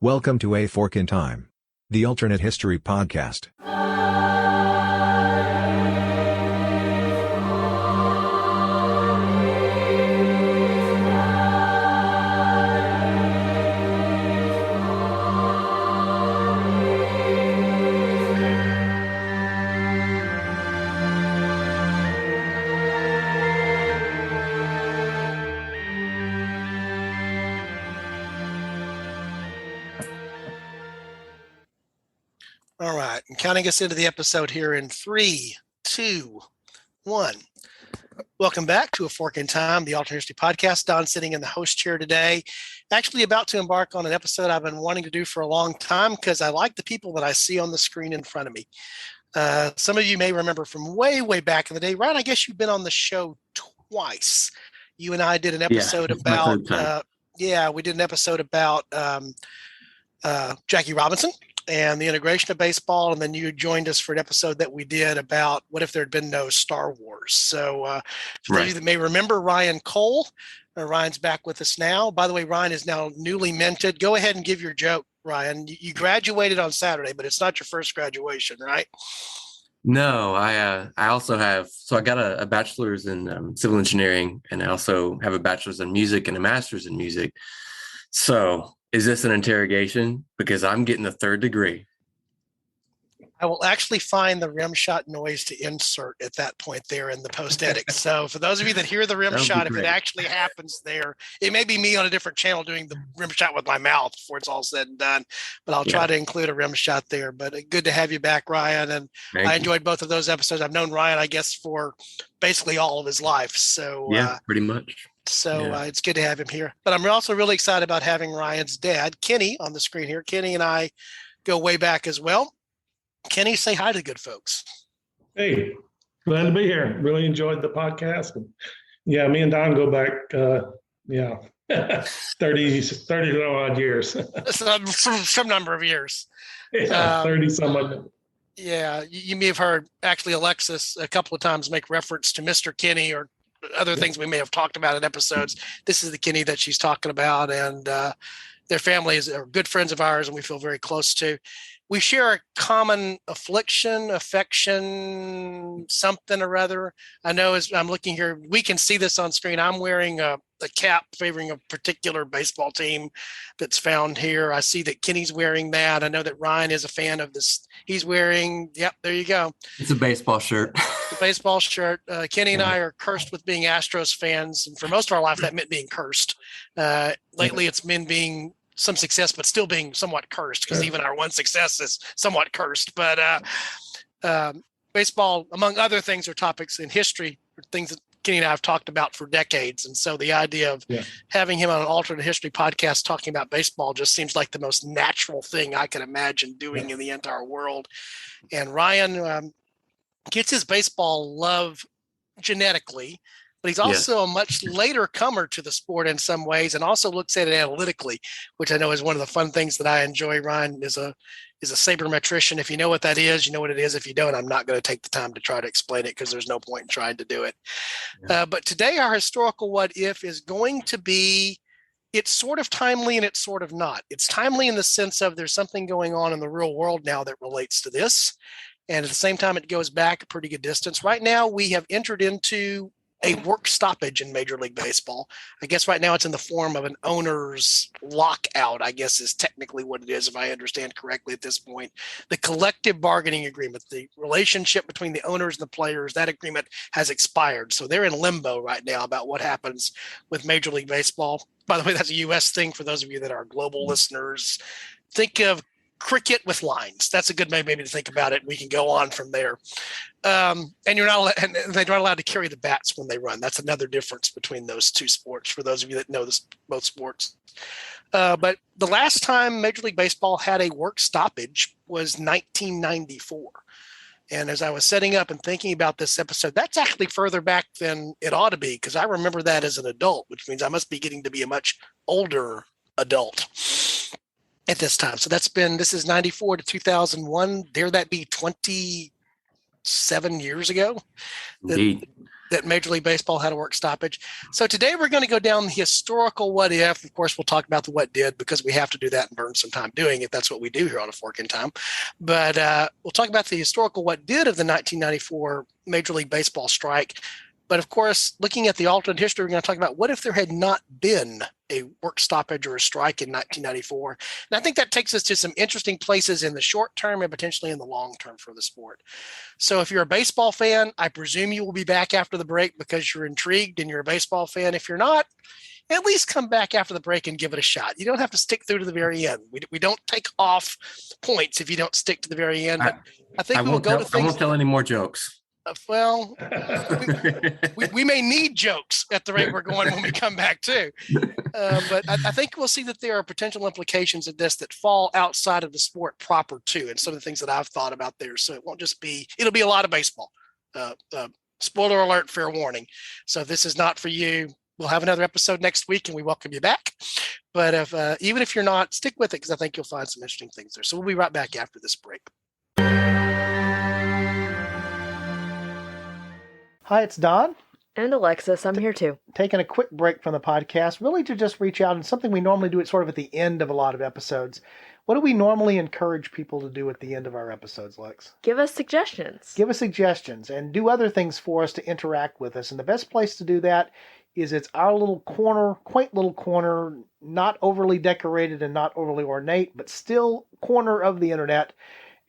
Welcome to A Fork in Time, the alternate history podcast. All right, I'm counting us into the episode here in 3, 2, 1. Welcome back to A Fork in Time, the alternate history podcast. Don sitting in the host chair today, actually about to embark on an episode I've been wanting to do for a long time because I like the people that I see on the screen in front of me. Some of you may remember from way back in the day. Ryan, I guess you've been on the show twice. You and I did an episode about, we did an episode about Jackie Robinson and the integration of baseball, and then you joined us for an episode that we did about what if there had been no Star Wars. So for those of you that may remember Ryan Cole, Ryan's back with us now. By the way, Ryan is now newly minted. Go ahead and give your joke, Ryan. You graduated on Saturday, but it's not your first graduation, right? No, I also have, so I got a bachelor's in civil engineering, and I also have a bachelor's in music and a master's in music. So is this an interrogation? Because I'm getting the third degree. I will actually find the rim shot noise to insert at that point there in the post edit. So for those of you that hear the rim shot, if it actually happens there, it may be me on a different channel doing the rim shot with my mouth before it's all said and done. But I'll try to include a rim shot there. But good to have you back, Ryan. And I enjoyed both of those episodes. I've known Ryan, I guess, for basically all of his life. So pretty much. So it's good to have him here. But I'm also really excited about having Ryan's dad, Kenny, on the screen here. Kenny and I go way back as well. Kenny, say hi to the good folks. Hey, glad to be here. Really enjoyed the podcast. And me and Don go back, 30 some odd years. some number of years. 30 some odd. Yeah, you may have heard actually Alexis a couple of times make reference to Mr. Kenny or other things we may have talked about in episodes. This is the Kenny that she's talking about, and their families are good friends of ours, and we feel very close to. We share a common affection, something or other. I know as I'm looking here, we can see this on screen. I'm wearing a cap favoring a particular baseball team that's found here. I see that Kenny's wearing that. I know that Ryan is a fan of this. He's wearing, there you go. It's a baseball shirt. A baseball shirt. Kenny and I are cursed with being Astros fans. And for most of our life, that meant being cursed. Lately, it's been being some success, but still being somewhat cursed because even our one success is somewhat cursed. But baseball, among other things, or topics in history, are things that Kenny and I have talked about for decades. And so the idea of having him on an alternate history podcast talking about baseball just seems like the most natural thing I can imagine doing in the entire world. And Ryan gets his baseball love genetically, but he's also a much later comer to the sport in some ways, and also looks at it analytically, which I know is one of the fun things that I enjoy. Ryan is a sabermetrician. If you know what that is, you know what it is. If you don't, I'm not going to take the time to try to explain it because there's no point in trying to do it. But today, our historical what if is going to be, it's sort of timely and it's sort of not. It's timely in the sense of there's something going on in the real world now that relates to this. And at the same time, it goes back a pretty good distance. Right now, we have entered into a work stoppage in Major League Baseball. I guess right now it's in the form of an owner's lockout, I guess is technically what it is, if I understand correctly at this point. The collective bargaining agreement, the relationship between the owners and the players, that agreement has expired. So they're in limbo right now about what happens with Major League Baseball. By the way, that's a U.S. thing for those of you that are global listeners. Think of cricket with lines. That's a good way maybe to think about it. We can go on from there. And they're not allowed to carry the bats when they run. That's another difference between those two sports for those of you that know both sports. But the last time Major League Baseball had a work stoppage was 1994. And as I was setting up and thinking about this episode, that's actually further back than it ought to be, because I remember that as an adult, which means I must be getting to be a much older adult at this time. So this is 94 to 2001. Dare that be 27 years ago? Indeed. that Major League Baseball had a work stoppage. So today we're going to go down the historical what if. Of course, we'll talk about the what did because we have to do that and burn some time doing it. That's what we do here on A Fork in Time. But we'll talk about the historical what did of the 1994 Major League Baseball strike. But of course, looking at the alternate history, we're going to talk about what if there had not been a work stoppage or a strike in 1994. And I think that takes us to some interesting places in the short term and potentially in the long term for the sport. So if you're a baseball fan, I presume you will be back after the break because you're intrigued and you're a baseball fan. If you're not, at least come back after the break and give it a shot. You don't have to stick through to the very end. We don't take off points if you don't stick to the very end. But I think we will go to things. I won't tell any more jokes. Well, we may need jokes at the rate we're going when we come back too. But I think we'll see that there are potential implications of this that fall outside of the sport proper too. And some of the things that I've thought about there. So it won't just be, it'll be a lot of baseball. Spoiler alert, fair warning. So if this is not for you, we'll have another episode next week and we welcome you back. But even if you're not, stick with it because I think you'll find some interesting things there. So we'll be right back after this break. Hi, it's Don. And Alexis, I'm here too. Taking a quick break from the podcast, really to just reach out and something we normally do it sort of at the end of a lot of episodes. What do we normally encourage people to do at the end of our episodes, Lex? Give us suggestions. Give us suggestions and do other things for us to interact with us. And the best place to do that is it's our little corner, quaint little corner, not overly decorated and not overly ornate, but still corner of the internet.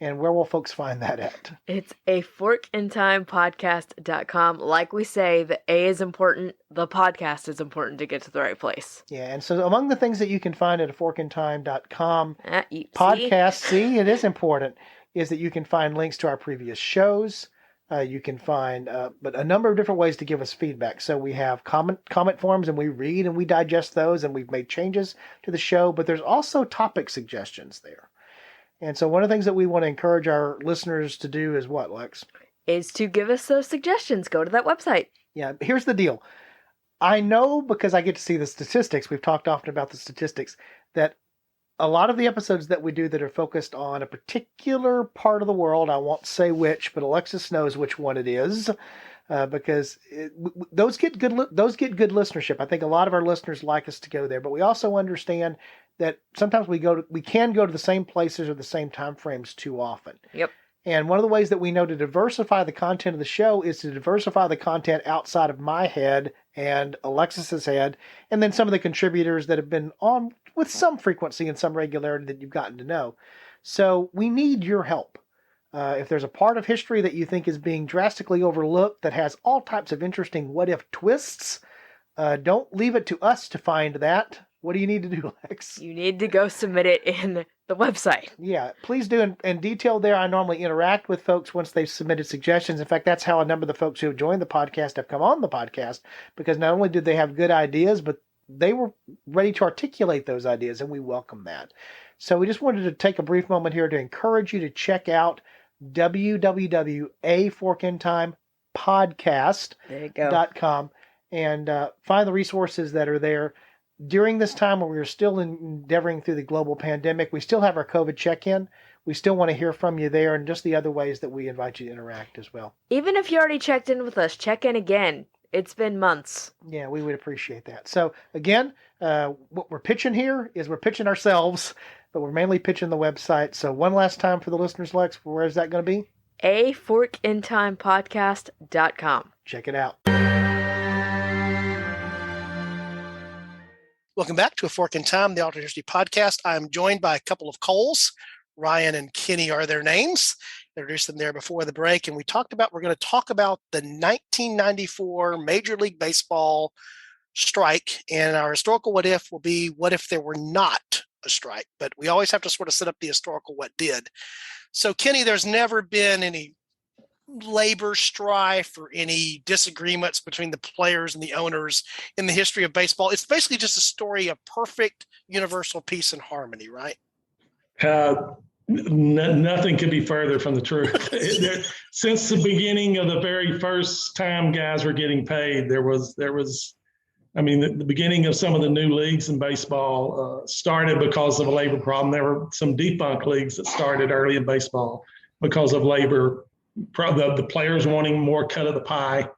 And where will folks find that at? It's a forkintimepodcast.com. Like we say, the A is important. The podcast is important to get to the right place. Yeah, and so among the things that you can find at a forkintime.com podcast, see, it is important, is that you can find links to our previous shows. You can find but a number of different ways to give us feedback. So we have comment forms, and we read and we digest those, and we've made changes to the show. But there's also topic suggestions there. And so one of the things that we want to encourage our listeners to do is what, Lex? Is to give us those suggestions. Go to that website. Yeah, here's the deal. I know because I get to see the statistics, we've talked often about the statistics, that a lot of the episodes that we do that are focused on a particular part of the world, I won't say which, but Alexis knows which one it is, because those get good listenership. I think a lot of our listeners like us to go there, but we also understand that sometimes we can go to the same places or the same time frames too often. Yep. And one of the ways that we know to diversify the content of the show is to diversify the content outside of my head and Alexis's head, and then some of the contributors that have been on with some frequency and some regularity that you've gotten to know. So we need your help. If there's a part of history that you think is being drastically overlooked that has all types of interesting what-if twists, don't leave it to us to find that. What do you need to do, Lex? You need to go submit it in the website. Yeah, please do. And detail there, I normally interact with folks once they've submitted suggestions. In fact, that's how a number of the folks who have joined the podcast have come on the podcast, because not only did they have good ideas, but they were ready to articulate those ideas, and we welcome that. So we just wanted to take a brief moment here to encourage you to check out www.aforkintimepodcast.com and find the resources that are there. During this time where we're still endeavoring through the global pandemic, we still have our COVID check-in. We still want to hear from you there, and just the other ways that we invite you to interact as well. Even if you already checked in with us, check in again. It's been months. Yeah, we would appreciate that. So again, what we're pitching here is we're pitching ourselves, but we're mainly pitching the website. So one last time for the listeners, Lex, where is that going to be? aforkintimepodcast.com. Check it out. Welcome back to A Fork in Time, the Alternate History Podcast. I'm joined by a couple of Coles. Ryan and Kenny are their names. Introduced them there before the break, and we're going to talk about the 1994 Major League Baseball strike, and our historical what if will be what if there were not a strike, but we always have to sort of set up the historical what did. So Kenny, there's never been any labor strife or any disagreements between the players and the owners in the history of baseball. It's basically just a story of perfect universal peace and harmony, right? Nothing could be further from the truth. Since the beginning of the very first time guys were getting paid, there was, the beginning of some of the new leagues in baseball started because of a labor problem. There were some defunct leagues that started early in baseball because of labor. The players wanting more cut of the pie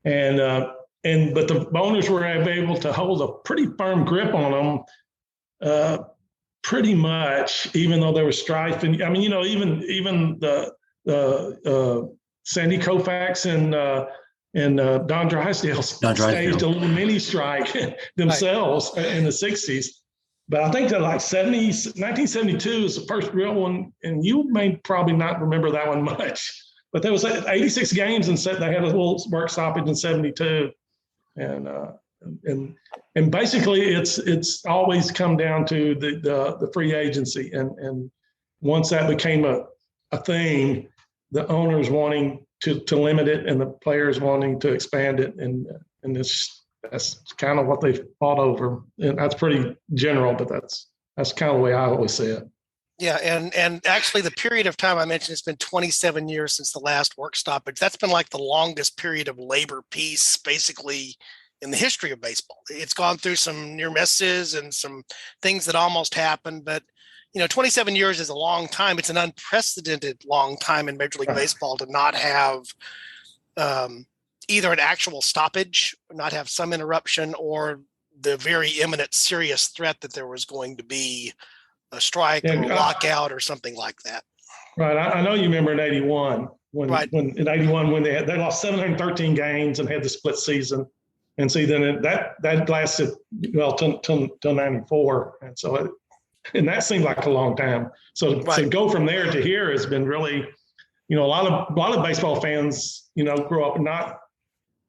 But the owners were able to hold a pretty firm grip on them, pretty much, even though there was strife. And I mean, even the Sandy Koufax and Don Drysdale staged a little mini strike themselves in the 60s. But I think that 1972 is the first real one, and you may probably not remember that one much. But there was 86 games, and they had a little work stoppage in 72, and basically it's always come down to the free agency, and once that became a thing, the owners wanting to limit it and the players wanting to expand it, and that's kind of what they fought over, and that's pretty general, but that's kind of the way I always see it. Yeah, and actually the period of time I mentioned, it's been 27 years since the last work stoppage. That's been like the longest period of labor peace basically in the history of baseball. It's gone through some near misses and some things that almost happened, but 27 years is a long time. It's an unprecedented long time in Major League Baseball to not have either an actual stoppage, not have some interruption, or the very imminent serious threat that there was going to be a strike or a lockout or something like that. Right. I know you remember in 81 when in 81 when they lost 713 games and had the split season. And see, then that lasted till 94. And so and that seemed like a long time. So to go from there to here has been really, a lot of baseball fans, grow up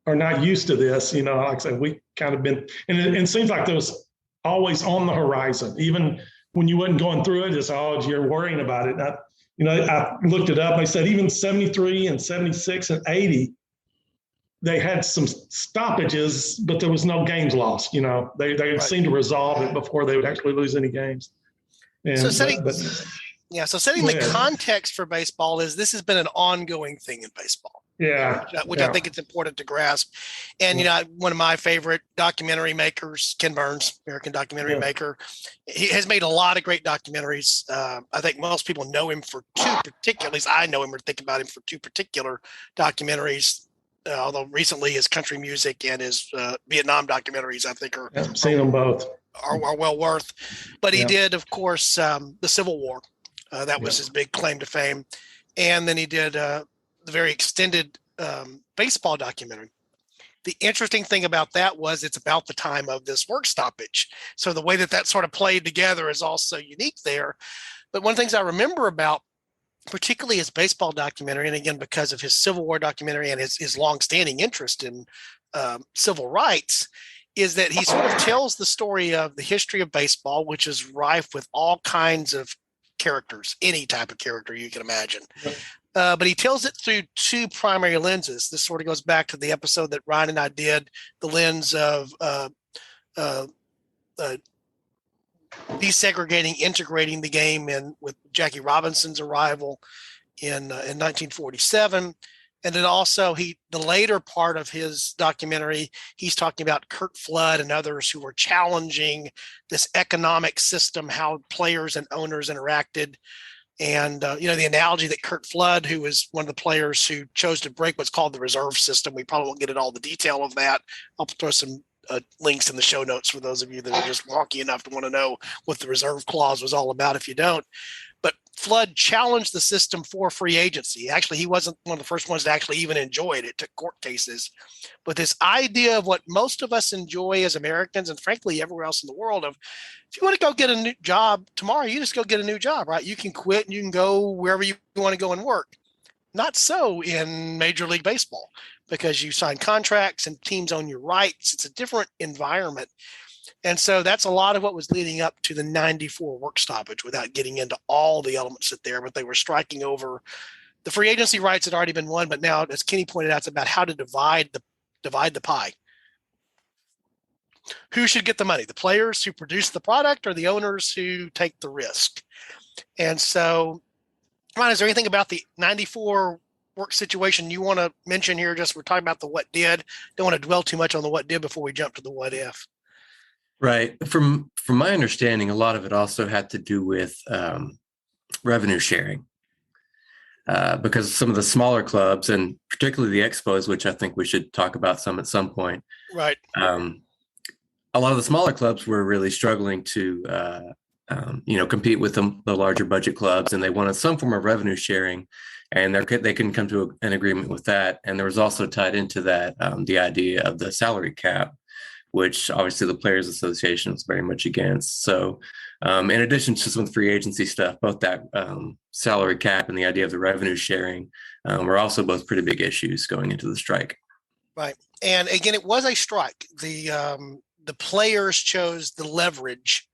are not used to this. Like I said, we kind of been, and it seems like there was always on the horizon, even when you wasn't going through it, you're worrying about it. I looked it up. They said even 73 and 76 and 80, they had some stoppages, but there was no games lost. They seemed to resolve it before they would actually lose any games. And, so setting the context for baseball is this has been an ongoing thing in baseball. Yeah. Which I think it's important to grasp. And, one of my favorite documentary makers, Ken Burns, American documentary maker, he has made a lot of great documentaries. I think most people know him for at least I know him or think about him for two particular documentaries. Although recently his country music and his Vietnam documentaries, I think I've seen them both. Are well worth. But he did, of course, the Civil War. That was his big claim to fame. And then he did the very extended baseball documentary. The interesting thing about that was it's about the time of this work stoppage. So the way that sort of played together is also unique there. But one of the things I remember about particularly his baseball documentary, and again, because of his Civil War documentary and his longstanding interest in civil rights, is that he sort of tells the story of the history of baseball, which is rife with all kinds of characters, any type of character you can imagine. But he tells it through two primary lenses. This sort of goes back to the episode that Ryan and I did, the lens of desegregating, integrating the game in with Jackie Robinson's arrival in 1947. And then also the later part of his documentary, he's talking about Curt Flood and others who were challenging this economic system, how players and owners interacted. And, the analogy that Curt Flood, who was one of the players who chose to break what's called the reserve system, we probably won't get into all the detail of that. I'll throw some links in the show notes for those of you that are just wonky enough to want to know what the reserve clause was all about if you don't. But Flood challenged the system for free agency. Actually, he wasn't one of the first ones to actually even enjoy it. It took court cases. But this idea of what most of us enjoy as Americans, and frankly, everywhere else in the world, of if you want to go get a new job tomorrow, you just go get a new job, right? You can quit and you can go wherever you want to go and work. Not so in Major League Baseball, because you sign contracts and teams own your rights. It's a different environment. And so that's a lot of what was leading up to the 94 work stoppage, without getting into all the elements that there, but they were striking over the free agency rights had already been won. But now, as Kenny pointed out, it's about how to divide the pie. Who should get the money? The players who produce the product or the owners who take the risk? And so, Ron, is there anything about the 94 work situation you want to mention here? Just we're talking about the what did. Don't want to dwell too much on the what did before we jump to the what if. Right. From my understanding, a lot of it also had to do with revenue sharing. because some of the smaller clubs, and particularly the Expos, which I think we should talk about some at some point. Right. A lot of the smaller clubs were really struggling to, compete with the larger budget clubs, and they wanted some form of revenue sharing, and they couldn't come to an agreement with that. And there was also tied into that the idea of the salary cap, which obviously the Players Association was very much against. So in addition to some free agency stuff, both that salary cap and the idea of the revenue sharing were also both pretty big issues going into the strike. Right. And again, it was a strike. The players chose the leverage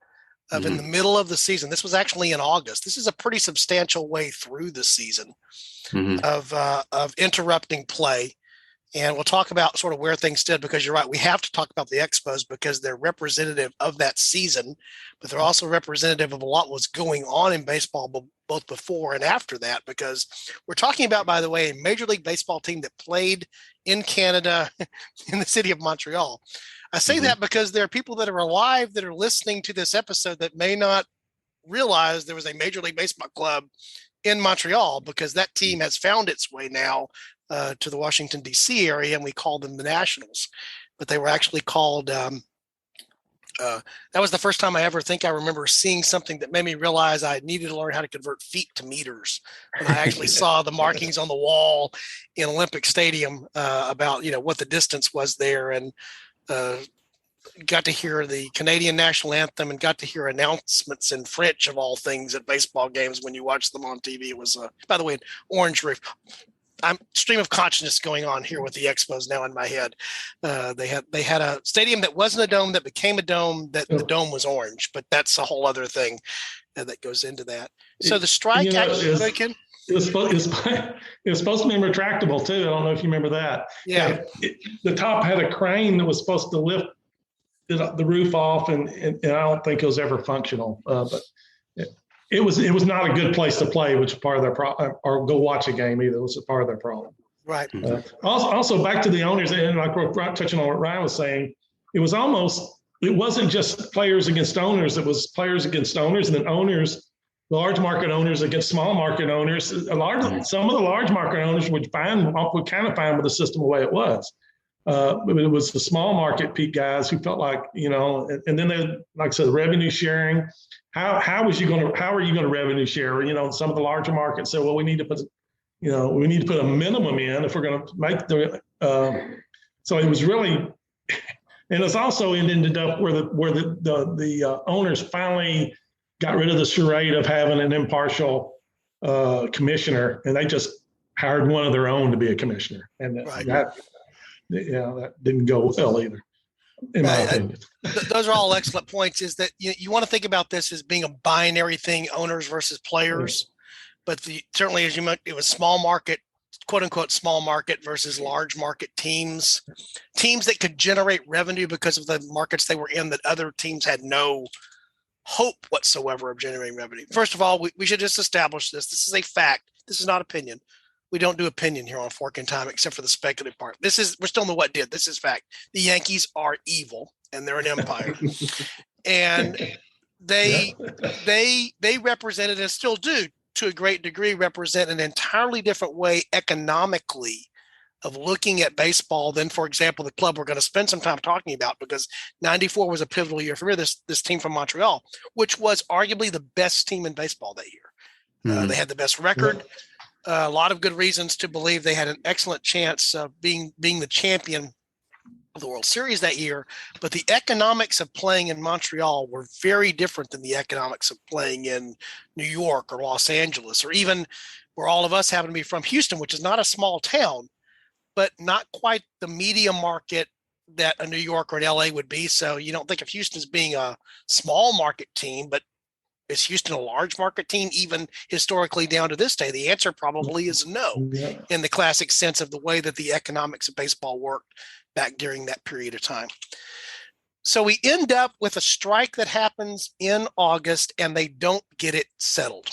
of in the middle of the season. This was actually in August. This is a pretty substantial way through the season of interrupting play. And we'll talk about sort of where things stood, because you're right. We have to talk about the Expos because they're representative of that season, but they're also representative of a lot was going on in baseball both before and after that, because we're talking about, by the way, a Major League Baseball team that played in Canada in the city of Montreal. I say that because there are people that are alive that are listening to this episode that may not realize there was a Major League Baseball club in Montreal, because that team has found its way now to the Washington, D.C. area, and we call them the Nationals. But they were actually called, that was the first time I remember seeing something that made me realize I needed to learn how to convert feet to meters. When I actually saw the markings on the wall in Olympic Stadium about, what the distance was there, and got to hear the Canadian national anthem and got to hear announcements in French, of all things, at baseball games when you watch them on TV. It was, by the way, an orange roof. I'm stream of consciousness going on here with the Expos now in my head. They had a stadium that wasn't a dome that became a dome, that the dome was orange, but that's a whole other thing that goes into that. So the strike it was supposed to be retractable too. I don't know if you remember that. Yeah. The top had a crane that was supposed to lift the roof off, and I don't think it was ever functional. But it was not a good place to play, which is part of their problem, or go watch a game either. It was a part of their problem. Right. Also back to the owners, and like we're touching on what Ryan was saying, it wasn't just players against owners. It was players against owners, and then large market owners against small market owners. Some of the large market owners would kind of fine with the system the way it was. It was the small market peak guys who felt like, and then they, like I said, revenue sharing. How are you going to revenue share? Some of the larger markets said, well, we need to put a minimum in if we're going to make so it was really, and it's also ended up where the owners finally got rid of the charade of having an impartial commissioner, and they just hired one of their own to be a commissioner, and that didn't go well either, in my opinion. Those are all excellent points. Is that you want to think about this as being a binary thing, owners versus players, but certainly, as you mentioned, it was small market, quote unquote small market versus large market teams that could generate revenue because of the markets they were in that other teams had no hope whatsoever of generating revenue. First of all, we should just establish this. This is a fact. This is not opinion. We don't do opinion here on Fork in Time, except for the speculative part. We're still in the what did. This is fact. The Yankees are evil, and they're an empire, and they represented, and still do to a great degree, represent an entirely different way economically of looking at baseball than, for example, the club we're going to spend some time talking about, because 94 was a pivotal year for me. This team from Montreal, which was arguably the best team in baseball that year. They had the best record. A lot of good reasons to believe they had an excellent chance of being the champion of the World Series that year. But the economics of playing in Montreal were very different than the economics of playing in New York or Los Angeles, or even where all of us happen to be from, Houston, which is not a small town, but not quite the media market that a New York or an LA would be. So you don't think of Houston as being a small market team, but is Houston a large market team, even historically down to this day? The answer probably is no, in the classic sense of the way that the economics of baseball worked back during that period of time. So we end up with a strike that happens in August, and they don't get it settled.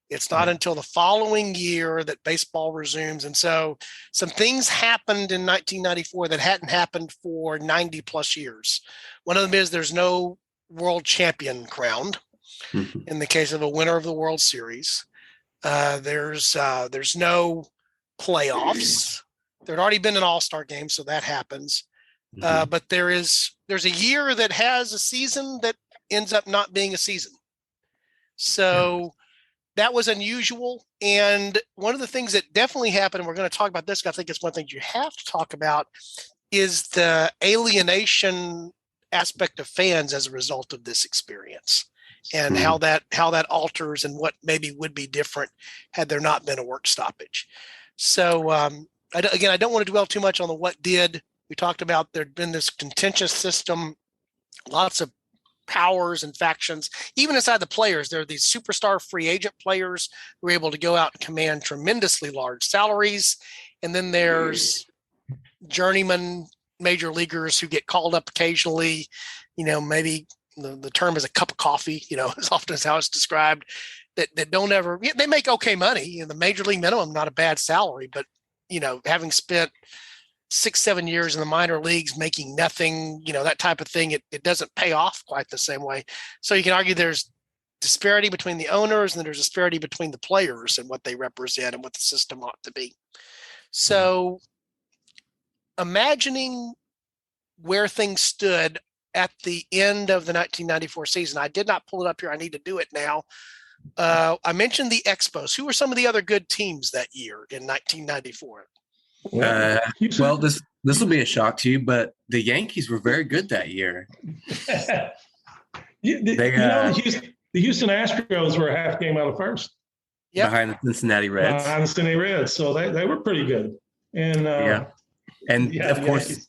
It's not until the following year that baseball resumes. And so some things happened in 1994 that hadn't happened for 90 plus years. One of them is there's no world champion crowned in the case of a winner of the World Series. There's no playoffs. There had already been an all-star game, so that happens. But there's a year that has a season that ends up not being a season. So that was unusual. And one of the things that definitely happened, and we're going to talk about this, I think it's one thing you have to talk about, is the alienation aspect of fans as a result of this experience, and how that alters and what maybe would be different had there not been a work stoppage. So I don't want to dwell too much on the what did. We talked about there'd been this contentious system, lots of powers and factions. Even inside the players, there are these superstar free agent players who are able to go out and command tremendously large salaries. And then there's journeyman major leaguers who get called up occasionally, maybe the term is a cup of coffee, as often as how it's described, that don't ever, they make okay money. The major league minimum, not a bad salary, but, having spent 6-7 years in the minor leagues making nothing, that type of thing, it doesn't pay off quite the same way. So you can argue there's disparity between the owners and there's disparity between the players and what they represent and what the system ought to be. So imagining where things stood at the end of the 1994 season, I did not pull it up here. I need to do it now. I mentioned the Expos. Who were some of the other good teams that year in 1994? Well, this will be a shock to you, but the Yankees were very good that year. The Houston Astros were a half game out of first. Behind the Cincinnati Reds. Behind the Cincinnati Reds, so they were pretty good. And of course, Yankees.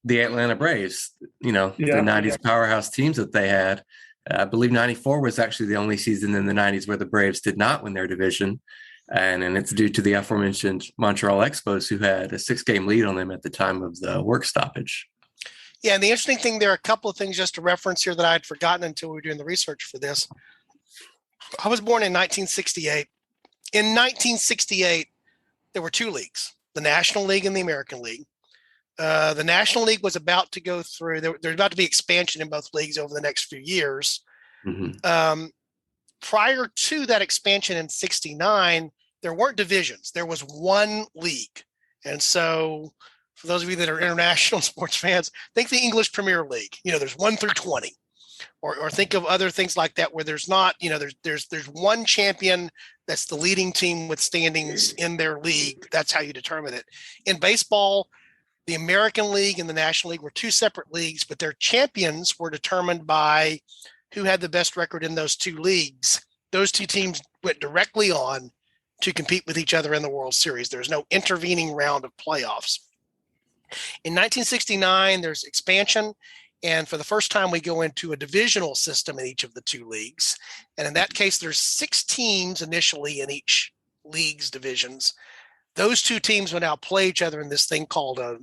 The Atlanta Braves. The 90s powerhouse teams that they had. I believe 94 was actually the only season in the 90s where the Braves did not win their division. And it's due to the aforementioned Montreal Expos, who had a 6-game lead on them at the time of the work stoppage. Yeah, and the interesting thing, there are a couple of things just to reference here that I had forgotten until we were doing the research for this. I was born in 1968. In 1968, there were two leagues, the National League and the American League. The National League was about to go through, there's about to be expansion in both leagues over the next few years. Prior to that expansion in 69, there weren't divisions. There was one league. And so for those of you that are international sports fans, think the English Premier League. There's 1 through 20. Or think of other things like that where there's not, there's one champion that's the leading team with standings in their league. That's how you determine it. In baseball, the American League and the National League were two separate leagues, but their champions were determined by who had the best record in those two leagues. Those two teams went directly on to compete with each other in the World Series. There's no intervening round of playoffs. In 1969, there's expansion. And for the first time, we go into a divisional system in each of the two leagues. And in that case, there's 6 teams initially in each league's divisions. Those two teams would now play each other in this thing called a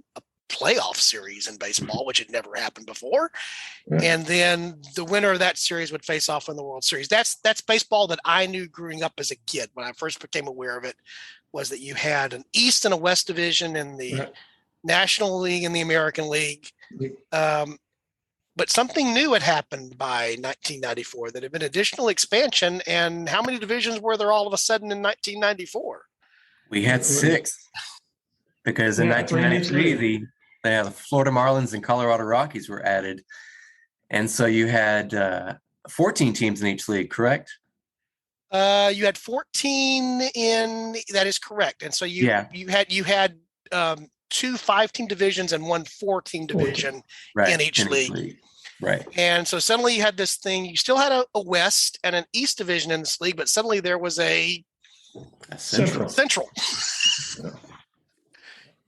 playoff series in baseball, which had never happened before. Right. And then the winner of that series would face off in the World Series. That's baseball that I knew growing up as a kid. When I first became aware of it, was that you had an East and a West division in the National League and the American League. But something new had happened by 1994. That had been additional expansion. And how many divisions were there all of a sudden in 1994? We had 6. Because in 1993, the Florida Marlins and Colorado Rockies were added. And so you had 14 teams in each league, correct? You had 14 in, that is correct. And so you had 2 5-team divisions and 1 4-team division in each league. Right. And so suddenly you had this thing, you still had a West and an East division in this league, but suddenly there was a Central.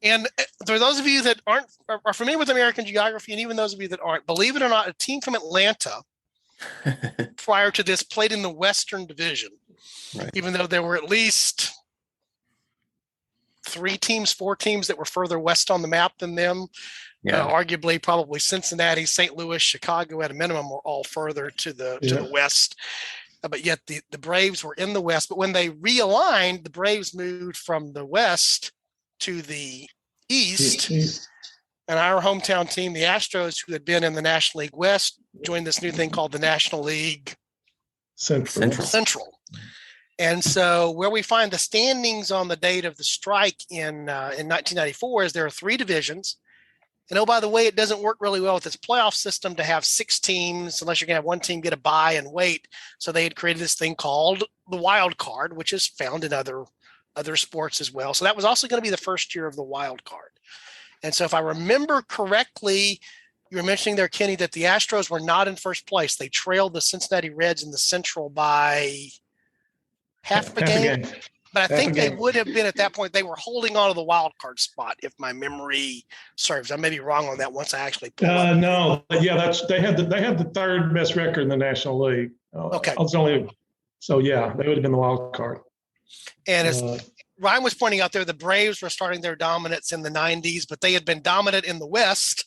And for those of you that are familiar with American geography, and even those of you that aren't, believe it or not, a team from Atlanta prior to this played in the Western Division, even though there were at least 4 teams that were further west on the map than them. Arguably, probably Cincinnati, St. Louis, Chicago at a minimum were all further to the west. But yet the Braves were in the West. But when they realigned, the Braves moved from the West to the East. And our hometown team, the Astros, who had been in the National League West, joined this new thing called the National League Central. And so where we find the standings on the date of the strike in 1994 is there are 3 divisions. And oh, by the way, it doesn't work really well with this playoff system to have 6 teams unless you're going to have one team get a bye and wait. So they had created this thing called the wild card, which is found in other sports as well. So that was also going to be the first year of the wild card. And so if I remember correctly, you were mentioning there, Kenny, that the Astros were not in first place. They trailed the Cincinnati Reds in the Central by half a game. But I think they would have been at that point. They were holding on to the wild card spot, if my memory serves. I may be wrong on that once I actually pull up. No, yeah, they had the 3rd best record in the National League. Okay. So yeah, they would have been the wild card. And as Ryan was pointing out there, the Braves were starting their dominance in the 90s, but they had been dominant in the West,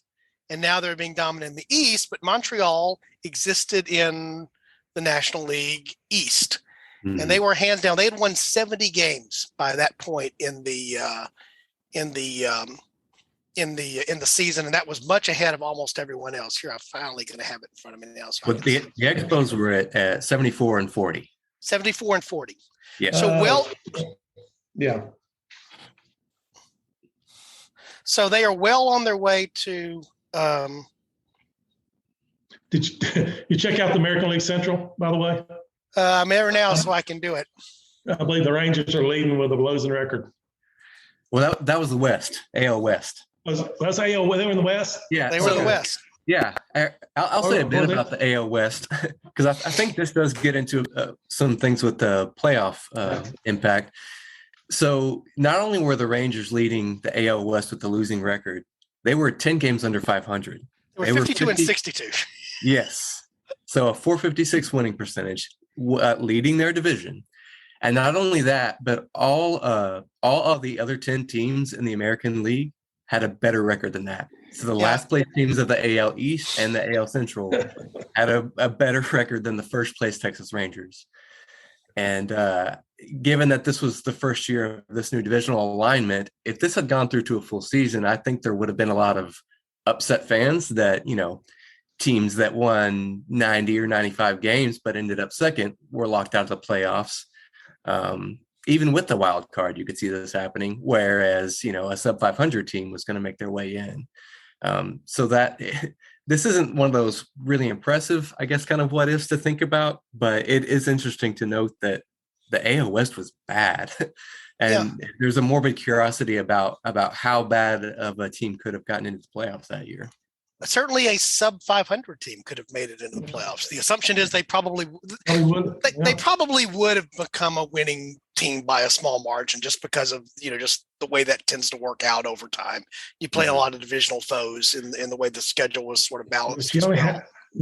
and now they're being dominant in the East. But Montreal existed in the National League East. And they were hands down. They had won 70 games by that point in the season, and that was much ahead of almost everyone else. Here, I'm finally going to have it in front of me now. So but the Expos were at 74 and 40. 74 and 40. Yeah. So yeah. So they are well on their way to. Did you check out the American League Central, by the way? I'm there now, so I can do it. I believe the Rangers are leading with a losing record. Well, that was the West, AL West. That's AL. They were in the West. Yeah, they were in the West. Yeah, I'll say a bit about the AL West because I think this does get into some things with the playoff impact. So not only were the Rangers leading the AL West with the losing record, they were 10 games under 500. They were 52 and 62. Yes. So a 456 winning percentage, leading their division. And not only that, but all of the other 10 teams in the American League had a better record than that. So the last place teams of the AL East and the AL Central had a better record than the first place Texas Rangers. And given that this was the first year of this new divisional alignment, if this had gone through to a full season, I think there would have been a lot of upset fans that, teams that won 90 or 95 games but ended up second were locked out of the playoffs. Even with the wild card, you could see this happening, whereas, a sub 500 team was going to make their way in. So that this isn't one of those really impressive, I guess, kind of what ifs to think about, but it is interesting to note that the AL West was bad. And there's a morbid curiosity about how bad of a team could have gotten into the playoffs that year. Certainly a sub 500 team could have made it into the playoffs. The assumption is they probably would have become a winning team by a small margin just because of, just the way that tends to work out over time. You play a lot of divisional foes in the way the schedule was sort of balanced. You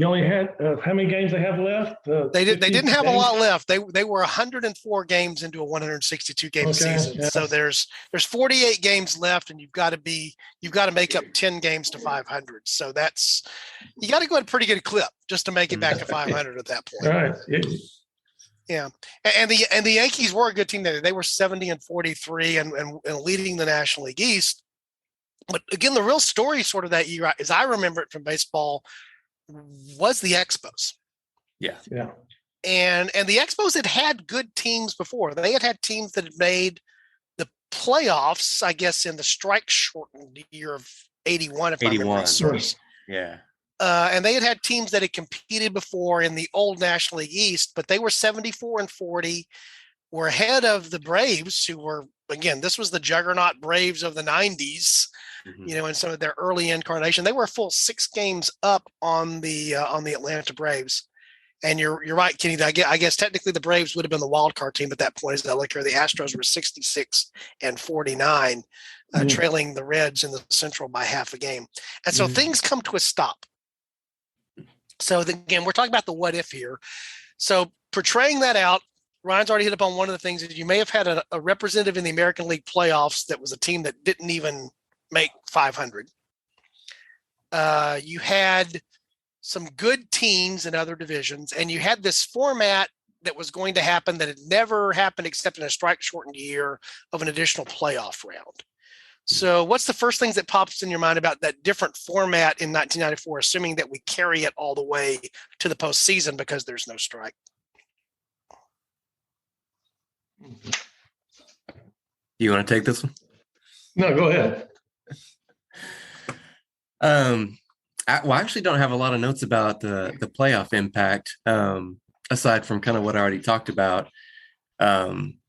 only had how many games they have left? They didn't have a lot left. They were 104 games into a 162 game season. Yeah. So there's 48 games left, and you've got to make up 10 games to 500. So you got to go at a pretty good clip just to make it back to 500 at that point. Right. Yeah, and the Yankees were a good team there. They were 70 and 43 and leading the National League East. But again, the real story sort of that year, as I remember it from baseball, was the Expos. Yeah. And the Expos had good teams before. They had teams that had made the playoffs, I guess, in the strike shortened year of 81, if 81. I remember serves. Yeah. And they had teams that had competed before in the old National League East, but they were 74 and 40, were ahead of the Braves, who were, again, this was the juggernaut Braves of the 90s. And some of their early incarnation. They were a full 6 games up on the Atlanta Braves. And you're right, Kenny. I guess technically the Braves would have been the wild card team at that point. As I look here, the Astros were 66 and 49, trailing the Reds in the Central by half a game. And so things come to a stop. So again, we're talking about the what if here. So portraying that out, Ryan's already hit upon one of the things that you may have had a representative in the American League playoffs that was a team that didn't even make 500. You had some good teams in other divisions, and you had this format that was going to happen that had never happened except in a strike shortened year of an additional playoff round. So what's the first things that pops in your mind about that different format in 1994, assuming that we carry it all the way to the postseason because there's no strike? You want to take this one? No, go ahead. I actually don't have a lot of notes about the playoff impact, aside from kind of what I already talked about. I'm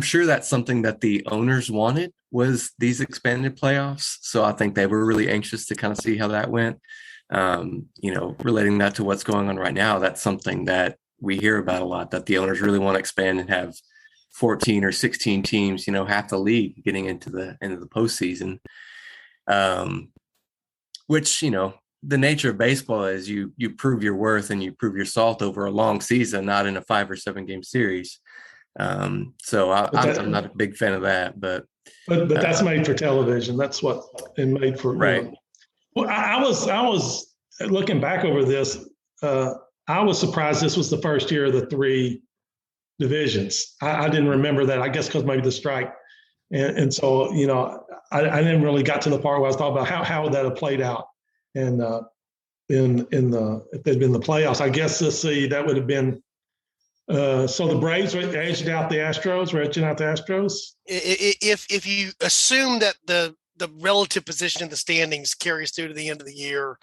sure that's something that the owners wanted, was these expanded playoffs. So I think they were really anxious to kind of see how that went. Relating that to what's going on right now, that's something that we hear about a lot, that the owners really want to expand and have 14 or 16 teams, half the league getting into the postseason. Which, the nature of baseball is you prove your worth and you prove your salt over a long season, not in a 5 or 7 game series. So I'm not a big fan of that, but that's made for television. That's what it made for. Right. Well, I was looking back over this. I was surprised this was the first year of the 3 divisions. I didn't remember that. I guess because maybe the strike, and so I didn't really got to the part where I was talking about how would that have played out, and if they'd been the playoffs, I guess that would have been. So the Braves edged out the Astros. We're edging out the Astros. If you assume that the relative position in the standings carries through to the end of the year,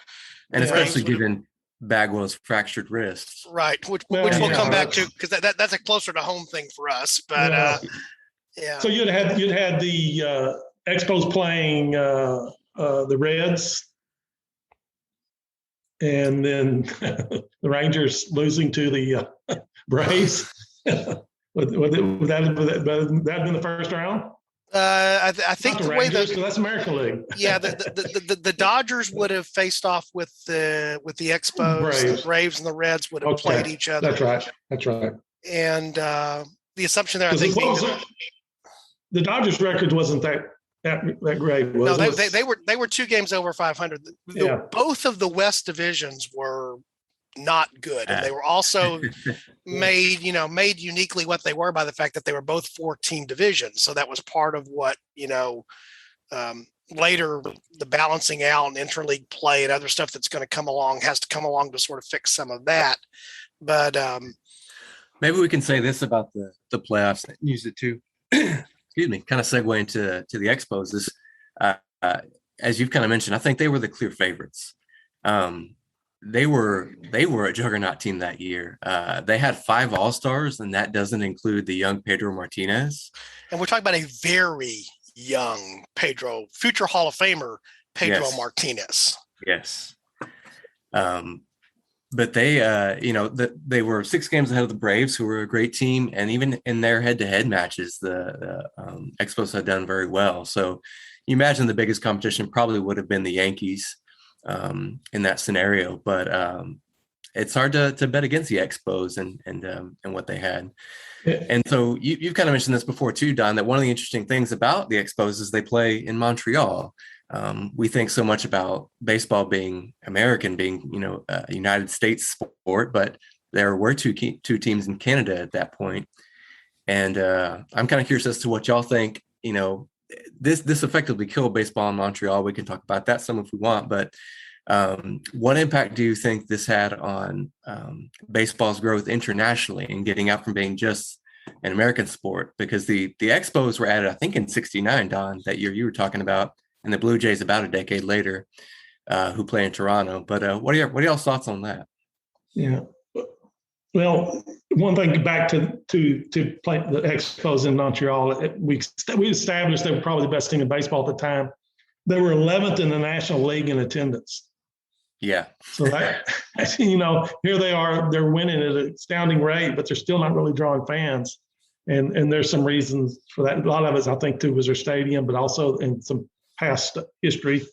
and especially given Bagwell's fractured wrist, right? Which we'll come back to, because that's a closer to home thing for us. But yeah. So you'd had the Expos playing the Reds, and then the Rangers losing to the Braves. would that have been the first round? I think the way that's American League. Yeah, the Dodgers would have faced off with the Expos. The Braves and the Reds would have played each other. That's right. And the assumption there, I think, the Dodgers' record wasn't that great. Was no, they were 2 games over 500. Both of the West divisions were not good, and they were also made uniquely what they were by the fact that they were both 4-team divisions. So that was part of what later the balancing out and interleague play and other stuff that's going to has to come along to sort of fix some of that. But maybe we can say this about the playoffs and use it to excuse me, kind of segue into the Expos. Is as you've kind of mentioned, I think they were the clear favorites. They were a juggernaut team that year. They had 5 All-Stars, and that doesn't include the young Pedro Martinez. And we're talking about a very young future Hall of Famer, Pedro Martinez. Yes. But they were 6 games ahead of the Braves, who were a great team. And even in their head-to-head matches, the Expos had done very well. So you imagine the biggest competition probably would have been the Yankees in that scenario, but it's hard to bet against the Expos and what they had. And so you've kind of mentioned this before too, Don, that one of the interesting things about the Expos is they play in Montreal. We think so much about baseball being American, being a United States sport, but there were two teams in Canada at that point. And I'm kind of curious as to what y'all think. This effectively killed baseball in Montreal. We can talk about that some if we want, but what impact do you think this had on baseball's growth internationally and getting out from being just an American sport? Because the Expos were added, I think, in '69, Don, that year you were talking about, and the Blue Jays about a decade later, who play in Toronto. But what are y'all's thoughts on that? Yeah. Well, one thing back to play the Expos in Montreal, we established they were probably the best team in baseball at the time. They were 11th in the National League in attendance. Yeah. So that, here they are, they're winning at an astounding rate, but they're still not really drawing fans. And there's some reasons for that. A lot of it, I think, too, was their stadium, but also in some past history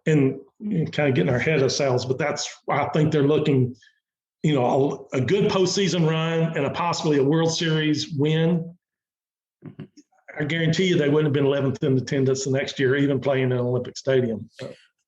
and kind of getting our head of ourselves. But that's why I think they're looking, a good postseason run and possibly a World Series win. I guarantee you they wouldn't have been 11th in attendance the next year, even playing in an Olympic stadium.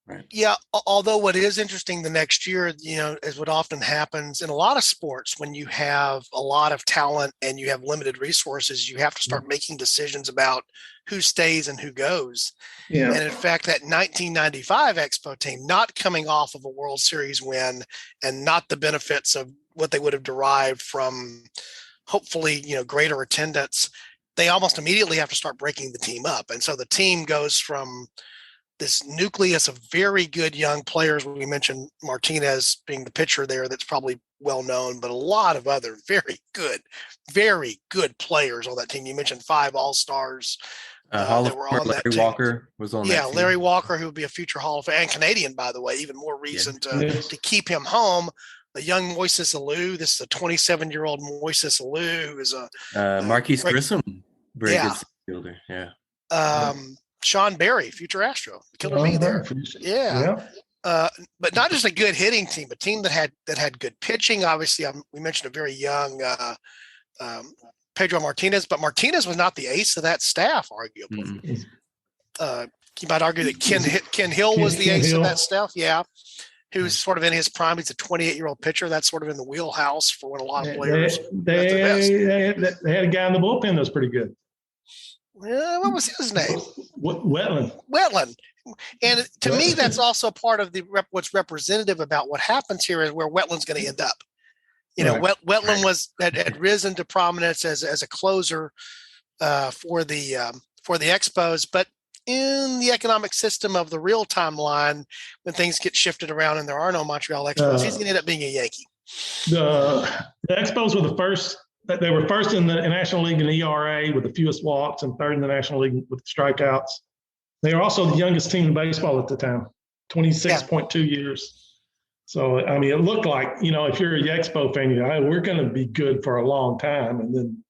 Right. Yeah. Although what is interesting the next year, is what often happens in a lot of sports when you have a lot of talent and you have limited resources, you have to start making decisions about who stays and who goes. Yeah. And in fact, that 1995 Expo team, not coming off of a World Series win and not the benefits of what they would have derived from hopefully, greater attendance, they almost immediately have to start breaking the team up. And so the team goes from this nucleus of very good young players. We mentioned Martinez being the pitcher there, that's probably well known, but a lot of other very good players on that team. You mentioned 5 All-Stars that were on that team. Larry Walker was on that team. Yeah, Larry Walker, who would be a future Hall of Fame, and Canadian, by the way, even more reason to keep him home. The young Moises Alou, this is a 27-year-old Moises Alou, who is a Marquise Grissom, very good fielder. Yeah. Sean Berry, future Astro, killer bee there. Yeah. But not just a good hitting team, a team that had good pitching. Obviously, we mentioned a very young Pedro Martinez, but Martinez was not the ace of that staff, arguably. You might argue that Ken Hill was the ace of that staff. Yeah. Who's sort of in his prime. He's a 28-year-old pitcher. That's sort of in the wheelhouse for when a lot of players. They had a guy in the bullpen that was pretty good. What was his name? Wetland. And to me, that's also part of what's representative about what happens here is where Wetland's going to end up. Wetland had risen to prominence as a closer for the Expos, but in the economic system of the real timeline, when things get shifted around and there are no Montreal Expos, he's going to end up being a Yankee. The Expos were the first. They were first in the National League in ERA with the fewest walks, and third in the National League with strikeouts. They were also the youngest team in baseball at the time, 26.2 years. So, I mean, it looked like, if you're a Expo fan, you're like, we're going to be good for a long time. And then,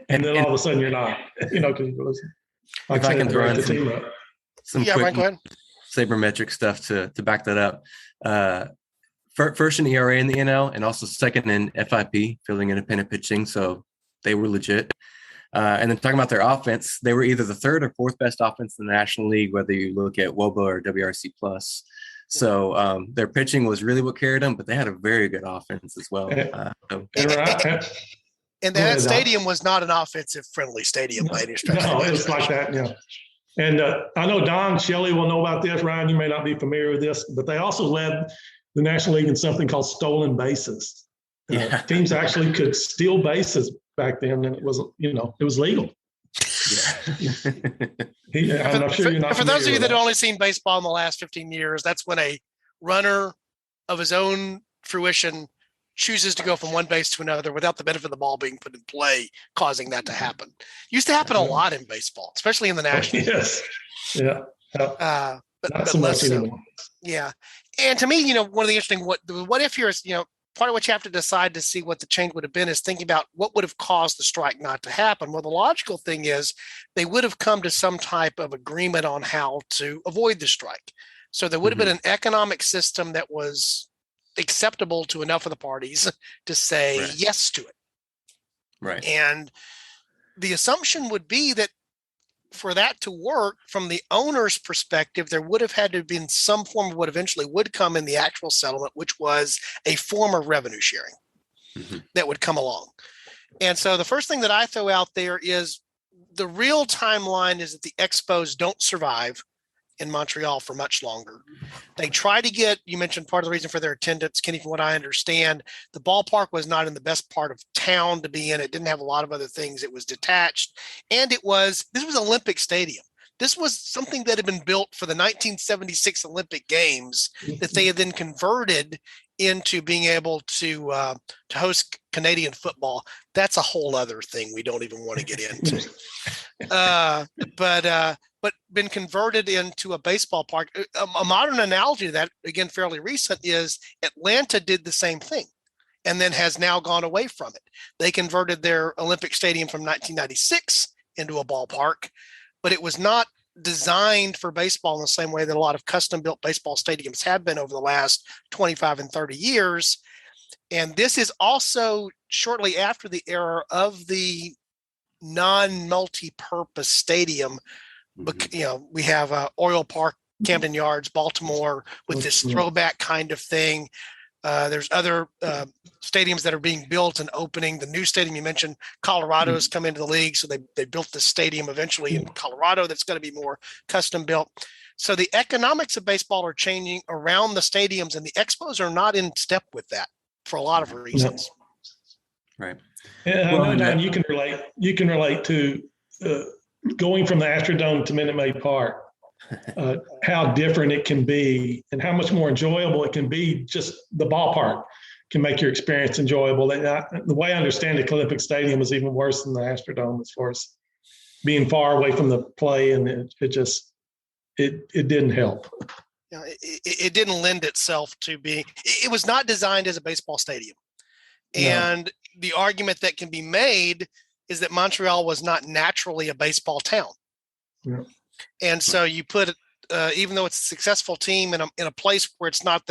and then all of a sudden you're not, because you listen. If I can throw in some quick Ryan, go ahead. sabermetric stuff to back that up. First in ERA in the NL, and also second in FIP, fielding independent pitching. So they were legit. And then talking about their offense, they were either the 3rd or 4th best offense in the National League, whether you look at WOBA or WRC plus. So their pitching was really what carried them, but they had a very good offense as well. And that stadium was not an offensive-friendly stadium by any stretch. No, it was like that, yeah. And I know Don Shelley will know about this. Ryan, you may not be familiar with this, but they also led the National League in something called stolen bases. Teams actually could steal bases back then, and it was legal. I'm not sure you're not. For those of you that have only seen baseball in the last 15 years, that's when a runner of his own fruition chooses to go from one base to another without the benefit of the ball being put in play, causing that to happen. Used to happen a lot in baseball, especially in the National League. Yes. Yeah. But so less so. Yeah. And to me, one of the interesting what if here is, part of what you have to decide to see what the change would have been is thinking about what would have caused the strike not to happen. Well, the logical thing is they would have come to some type of agreement on how to avoid the strike. So there would have been an economic system that was acceptable to enough of the parties to say yes to it. Right. And the assumption would be that for that to work from the owner's perspective, there would have had to have been some form of what eventually would come in the actual settlement, which was a form of revenue sharing that would come along. And so the first thing that I throw out there is the real timeline is that the Expos don't survive in Montreal for much longer. They try to get, you mentioned part of the reason for their attendance, Kenny, from what I understand, the ballpark was not in the best part of town to be in. It didn't have a lot of other things. It was detached. And this was Olympic Stadium. This was something that had been built for the 1976 Olympic Games that they had then converted into being able to host Canadian football. That's a whole other thing we don't even want to get into. But been converted into a baseball park. A modern analogy to that, again, fairly recent, is Atlanta did the same thing and then has now gone away from it. They converted their Olympic Stadium from 1996 into a ballpark, but it was not designed for baseball in the same way that a lot of custom-built baseball stadiums have been over the last 25 and 30 years. And this is also shortly after the era of the non-multi-purpose stadium. But, we have Oriole Park, Camden Yards, Baltimore, with this throwback kind of thing. There's other stadiums that are being built and opening. The new stadium you mentioned, Colorado has come into the league, so they built this stadium eventually in Colorado that's going to be more custom built. So the economics of baseball are changing around the stadiums, and the Expos are not in step with that. for a lot of reasons. Right. And Well, I know, and Don, you can relate to going from the Astrodome to Minute Maid Park, how different it can be and how much more enjoyable it can be. Just the ballpark can make your experience enjoyable. The way I understand it, Olympic Stadium is even worse than the Astrodome as far as being far away from the play, and it didn't help. You know, it didn't lend itself to being. It was not designed as a baseball stadium, and the argument that can be made is that Montreal was not naturally a baseball town. Yeah. And so you put, even though it's a successful team in a place where it's not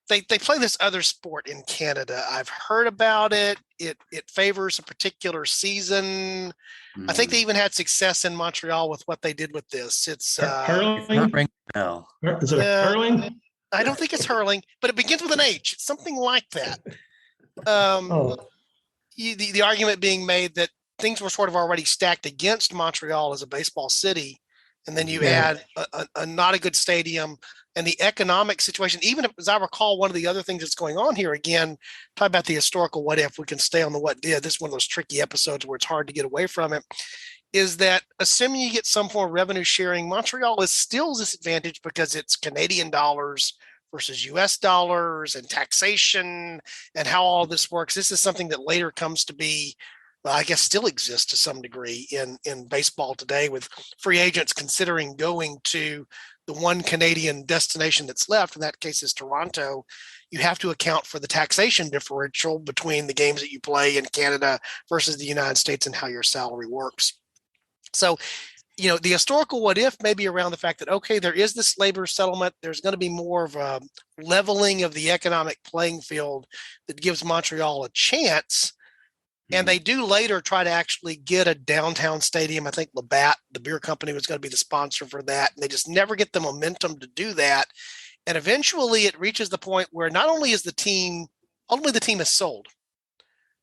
they play this other sport in Canada. I've heard about it. It favors a particular season. I think they even had success in Montreal with what they did with this. It's hurling. It's not ringing a bell. Is it hurling? I don't think it's hurling, but it begins with an H. It's something like that. The argument being made that things were sort of already stacked against Montreal as a baseball city, and then you add a not a good stadium and the economic situation. Even if, as I recall, one of the other things that's going on here, again, talk about the historical what if, we can stay on the what did. This is one of those tricky episodes where it's hard to get away from it, is that assuming you get some form of revenue sharing, Montreal is still disadvantaged because it's Canadian dollars versus US dollars and taxation and how all this works. This is something that later comes to be, I guess, still exists to some degree in baseball today, with free agents considering going to the one Canadian destination that's left. In that case is Toronto. You have to account for the taxation differential between the games that you play in Canada versus the United States and how your salary works. So, the historical what if may be around the fact that, okay, there is this labor settlement. There's going to be more of a leveling of the economic playing field that gives Montreal a chance. And they do later try to actually get a downtown stadium. I think Labatt, the beer company, was going to be the sponsor for that. And they just never get the momentum to do that. And eventually it reaches the point where not only is the team is sold,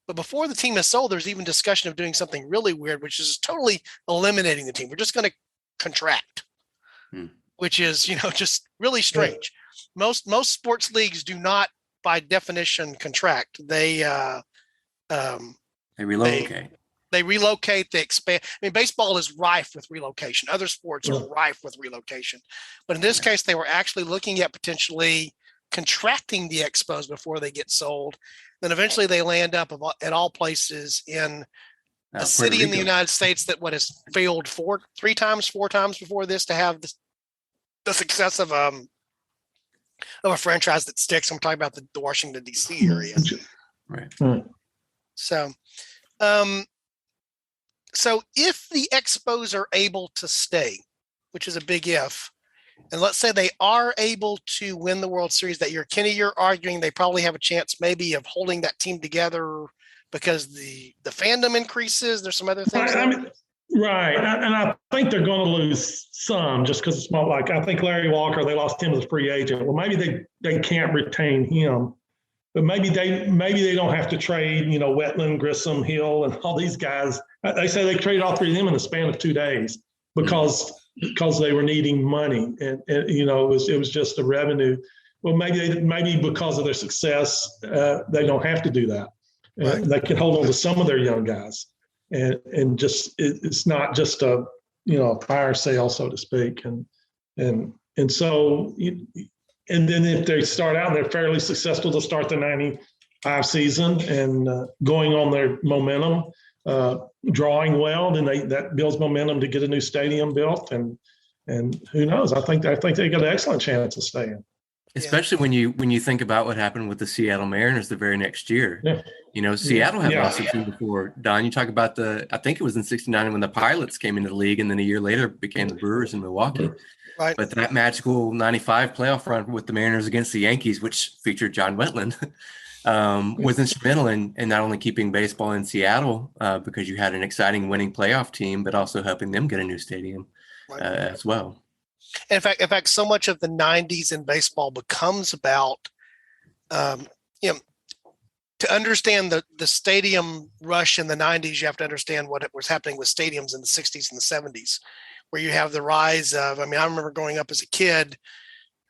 but before the team is sold, there's even discussion of doing something really weird, which is totally eliminating the team. We're just going to contract, which is, just really strange. Most sports leagues do not, by definition, contract. They relocate. They relocate. They expand. I mean, baseball is rife with relocation. Other sports are rife with relocation. But in this case, they were actually looking at potentially contracting the Expos before they get sold. Then eventually they land up at all places in a city in the United States that has failed four times before this to have the success of a franchise that sticks. I'm talking about the Washington, D.C. area. Right. So if the Expos are able to stay, which is a big if, and let's say they are able to win the World Series that year, Kenny, you're arguing they probably have a chance maybe of holding that team together because the fandom increases. There's some other things. Right. And I think they're going to lose some just because it's not like, I think Larry Walker, they lost him as a free agent. Well, maybe they can't retain him. But maybe they don't have to trade, Wetland, Grissom, Hill, and all these guys. They say they traded all three of them in the span of 2 days because they were needing money, and it was just the revenue. Well, maybe because of their success, they don't have to do that. Right. They can hold on to some of their young guys, and just it's not just a fire sale, so to speak, and so. And then if they start out and they're fairly successful to start the 95 season and going on their momentum, drawing well, then that builds momentum to get a new stadium built. And who knows? I think they got an excellent chance of staying. Especially when you think about what happened with the Seattle Mariners the very next year. Yeah. Seattle had lost a team before. Don, you talk about I think it was in '69 when the Pilots came into the league, and then a year later became the Brewers in Milwaukee. Right. But that magical 95 playoff run with the Mariners against the Yankees, which featured John Wetland, was instrumental in not only keeping baseball in Seattle because you had an exciting winning playoff team, but also helping them get a new stadium as well. In fact, so much of the 90s in baseball becomes about, to understand the stadium rush in the 90s, you have to understand what was happening with stadiums in the 60s and the 70s, where you have the rise of, I remember growing up as a kid,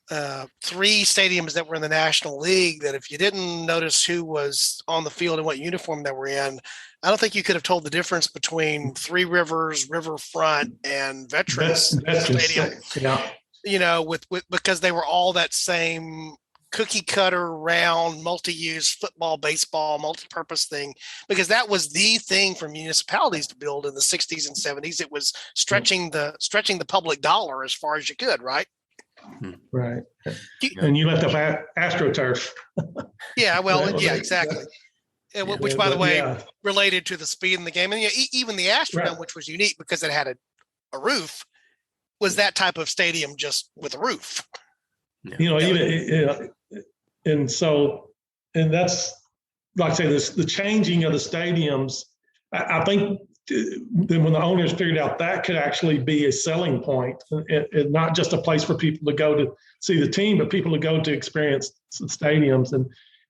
three stadiums that were in the National League that if you didn't notice who was on the field and what uniform they were in, I don't think you could have told the difference between Three Rivers, Riverfront, and Veterans Stadium. Yeah. You know, with because they were all that same cookie cutter, round, multi-use football, baseball, multi-purpose thing, because that was the thing for municipalities to build in the 60s and 70s. It was stretching the public dollar as far as you could, right? Right. And you left up AstroTurf. Yeah, well, yeah, exactly. Which, by the way, related to the speed in the game. And even the Astrodome, which was unique because it had a roof, was that type of stadium just with a roof. And that's, like I say, the changing of the stadiums, I think then when the owners figured out that could actually be a selling point, and not just a place for people to go to see the team, but people to go to experience the stadiums.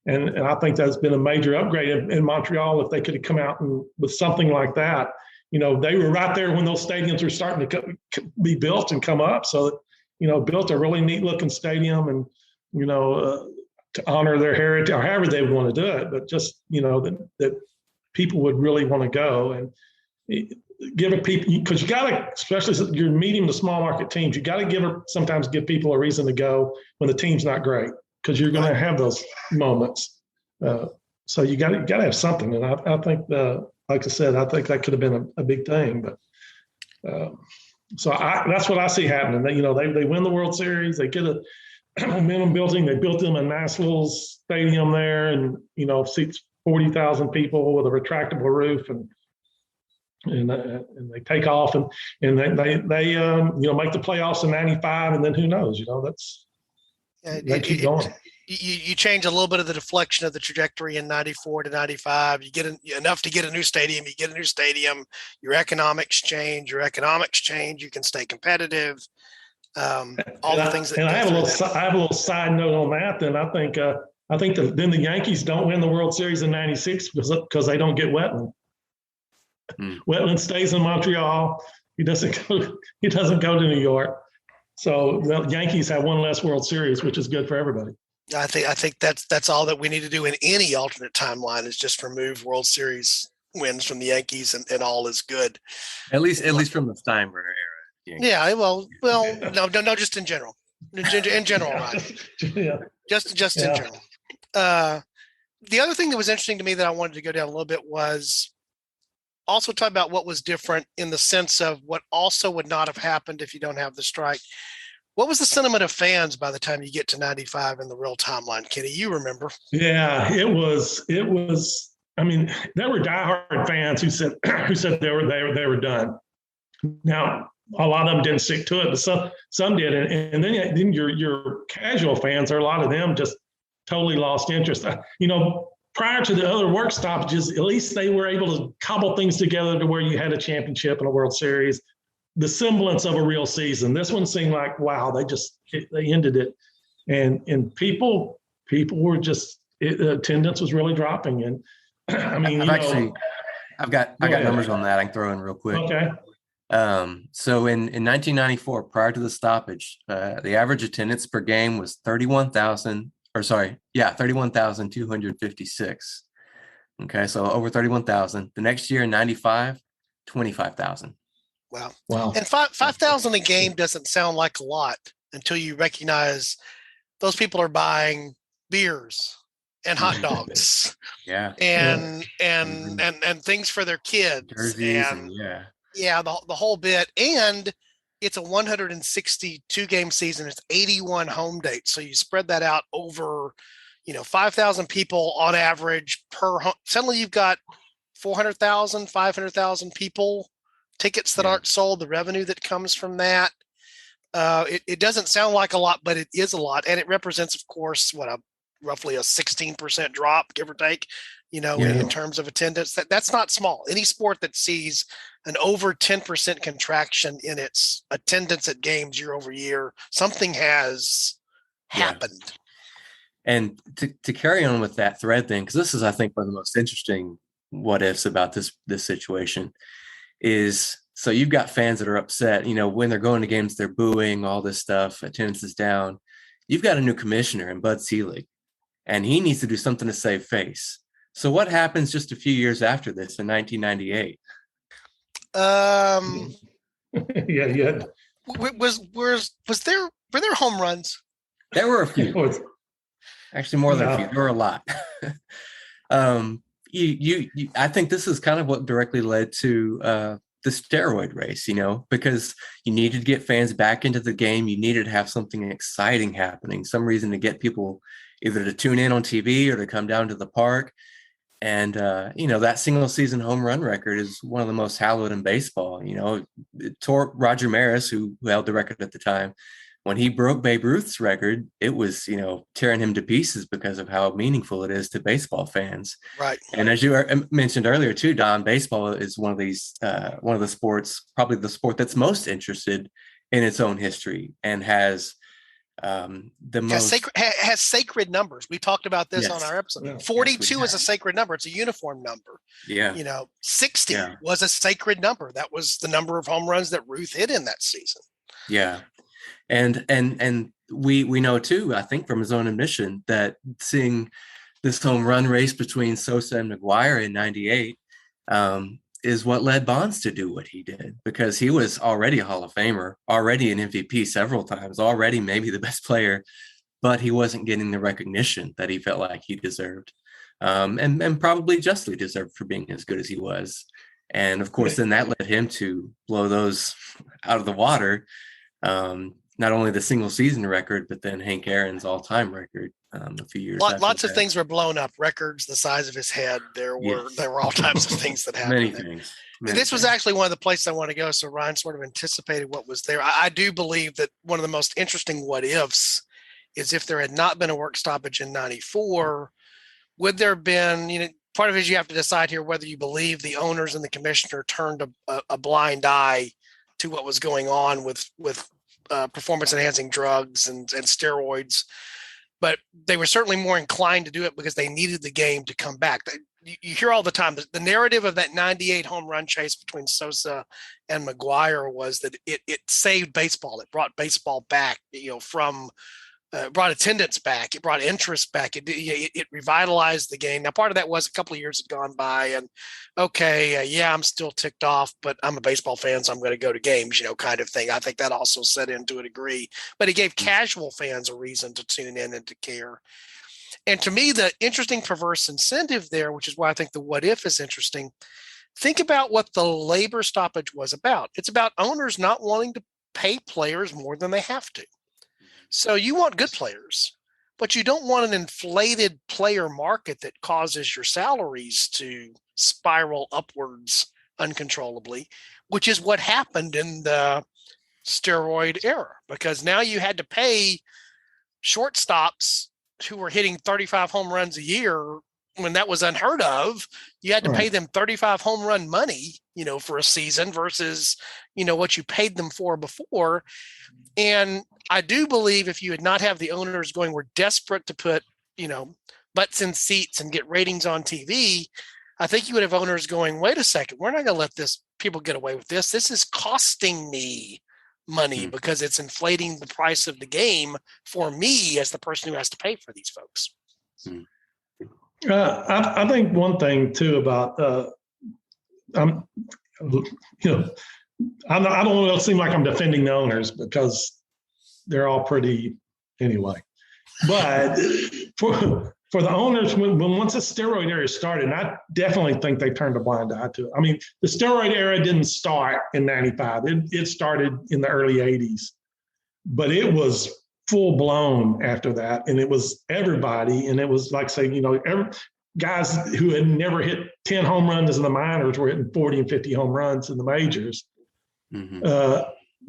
And I think that's been a major upgrade in Montreal. If they could have come out with something like that, they were right there when those stadiums were starting to be built and come up. So, built a really neat looking stadium and, to honor their heritage or however they would want to do it, but just, that people would really want to go and give it people, because you got to, especially if you're medium to small market teams, you got to sometimes give people a reason to go when the team's not great, because you're going to have those moments. So you got to have something. And I think, like I said, I think that could have been a big thing, but so that's what I see happening. They win the World Series, they get a momentum building. They built them a nice little stadium there, and seats 40,000 people with a retractable roof, and they take off and they make the playoffs in '95, and then who knows? They keep going. You change a little bit of the deflection of the trajectory in '94 to '95. You get enough to get a new stadium. You get a new stadium. Your economics change. You can stay competitive. All the things that. And I have a little side note on that. Then I think then the Yankees don't win the World Series in '96 because they don't get Wetland. Wetland stays in Montreal. He doesn't go to New York. So the Yankees have one less World Series, which is good for everybody. I think that's all that we need to do in any alternate timeline is just remove World Series wins from the Yankees, and all is good. At least from the Steinbrenner era. Yeah, well, no, just in general. In general, right? Yeah. Just in general. The other thing that was interesting to me that I wanted to go down a little bit was also talk about what was different in the sense of what also would not have happened if you don't have the strike. What was the sentiment of fans by the time you get to '95 in the real timeline, Kenny? You remember? Yeah, it was. I mean, there were diehard fans who said they were done. Now, a lot of them didn't stick to it, but some did, and then your casual fans, or a lot of them just totally lost interest. Prior to the other work stoppages, at least they were able to cobble things together to where you had a championship and a World Series, the semblance of a real season. This one seemed like, wow, they ended it, and people were just attendance was really dropping. And I mean, I've got numbers on that I can throw in real quick. Okay. So in 1994, prior to the stoppage, the average attendance per game was 31,256. Okay, so over 31,000. The next year in '95, 25,000. Wow. And 5,000 a game doesn't sound like a lot until you recognize those people are buying beers and hot dogs. Yeah. And things for their kids. Jerseys the whole bit. And it's a 162 game season. It's 81 home dates. So you spread that out over, 5,000 people on average per home. Suddenly you've got 400,000, 500,000 people, tickets that aren't sold, the revenue that comes from that. It doesn't sound like a lot, but it is a lot. And it represents, of course, roughly a 16% drop, give or take, in terms of attendance. That's not small. Any sport that sees an over 10% contraction in its attendance at games year over year, something has happened. And to carry on with that thread thing, because this is, I think, one of the most interesting what ifs about this situation is, so you've got fans that are upset, when they're going to games, they're booing, all this stuff, attendance is down. you've got a new commissioner in Bud Selig, and he needs to do something to save face. So what happens just a few years after this in 1998? Yeah. Were there home runs? There were a few. Actually, more than a few. There were a lot. I think this is kind of what directly led to the steroid race, because you needed to get fans back into the game. You needed to have something exciting happening, some reason to get people either to tune in on TV or to come down to the park. And, that single season home run record is one of the most hallowed in baseball. It tore Roger Maris, who held the record at the time. When he broke Babe Ruth's record, it was, tearing him to pieces because of how meaningful it is to baseball fans. Right. And as you mentioned earlier too, Don, baseball is one of the sports, probably the sport that's most interested in its own history and has has sacred numbers. We talked about this on our episode. Yeah. 42 is a sacred number. It's a uniform number. Yeah. 60 was a sacred number. That was the number of home runs that Ruth hit in that season. Yeah. And we know too, I think from his own admission, that seeing this home run race between Sosa and McGuire in 98 is what led Bonds to do what he did, because he was already a Hall of Famer, already an MVP several times, already maybe the best player, but he wasn't getting the recognition that he felt like he deserved, and probably justly deserved for being as good as he was. And of course, then that led him to blow those out of the water. Not only the single season record, but then Hank Aaron's all-time record a few years. Lots of things were blown up. Records the size of his head. There were all types of things that happened. Many things. This was actually one of the places I want to go. So Ryan sort of anticipated what was there. I do believe that one of the most interesting what ifs is if there had not been a work stoppage in 94, would there have been, part of it is you have to decide here whether you believe the owners and the commissioner turned a blind eye to what was going on with performance enhancing drugs and steroids, but they were certainly more inclined to do it because they needed the game to come back. You hear all the time the narrative of that 98 home run chase between Sosa and McGuire was that it saved baseball. It brought baseball back, brought attendance back. It brought interest back. It revitalized the game. Now, part of that was a couple of years had gone by, and I'm still ticked off, but I'm a baseball fan, so I'm going to go to games, kind of thing. I think that also set in to a degree, but it gave casual fans a reason to tune in and to care. And to me, the interesting perverse incentive there, which is why I think the what if is interesting. Think about what the labor stoppage was about. It's about owners not wanting to pay players more than they have to. So you want good players, but you don't want an inflated player market that causes your salaries to spiral upwards uncontrollably, which is what happened in the steroid era, because now you had to pay shortstops who were hitting 35 home runs a year when that was unheard of. You had to pay them 35 home run money, for a season versus, what you paid them for before. And I do believe if you had not have the owners going, we're desperate to put, butts in seats and get ratings on TV, I think you would have owners going, wait a second, we're not going to let people get away with this. This is costing me money because it's inflating the price of the game for me as the person who has to pay for these folks. I think one thing too about, I don't want to seem like I'm defending the owners because they're all pretty anyway. But for the owners, when once the steroid era started, and I definitely think they turned a blind eye to it. I mean, the steroid era didn't start in 95. It started in the early 80s. But it was full blown after that. And it was everybody. And it was like saying, guys who had never hit 10 home runs in the minors were hitting 40 and 50 home runs in the majors.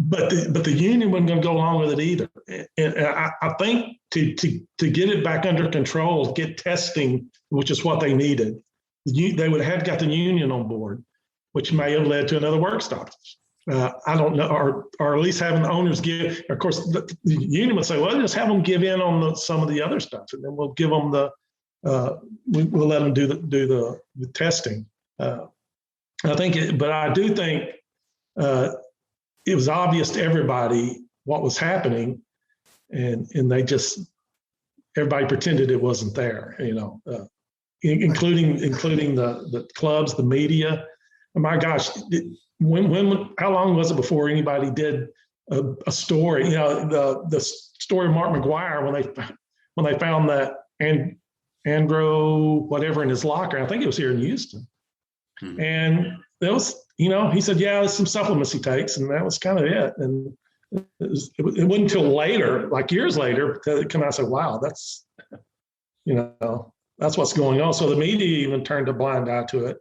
But the union wasn't going to go along with it either. And I think to get it back under control, get testing, which is what they needed, they would have got the union on board, which may have led to another work stoppage. I don't know, or at least having the owners give. Of course, the union would say, "Well, just have them give in on some of the other stuff, and then we'll give them we'll let them do the testing." I think, but I do think it was obvious to everybody what was happening, and they just, everybody pretended it wasn't there, including the clubs, the media. Oh my gosh, how long was it before anybody did a story? The story of Mark McGuire when they found that Andro whatever in his locker. I think it was here in Houston, and there was, he said, yeah, there's some supplements he takes, and that was kind of it. And it wasn't until later, like years later, that it came out and said, wow, that's what's going on. So the media even turned a blind eye to it.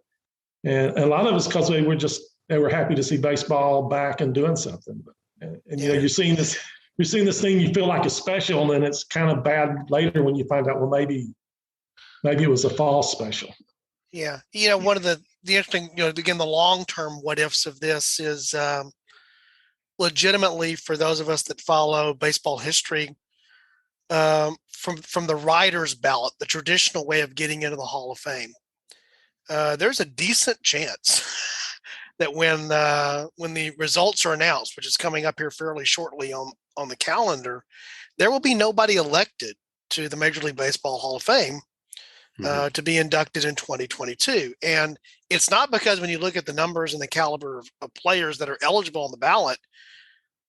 And a lot of it's because they were happy to see baseball back and doing something. And you're seeing this thing you feel like is special, and then it's kind of bad later when you find out, well, maybe it was a false special. Yeah. One of the interesting, again, the long-term what ifs of this is legitimately, for those of us that follow baseball history, from the writer's ballot, the traditional way of getting into the Hall of Fame, there's a decent chance that when the results are announced, which is coming up here fairly shortly on the calendar, there will be nobody elected to the Major League Baseball Hall of Fame to be inducted in 2022. And it's not because when you look at the numbers and the caliber of players that are eligible on the ballot,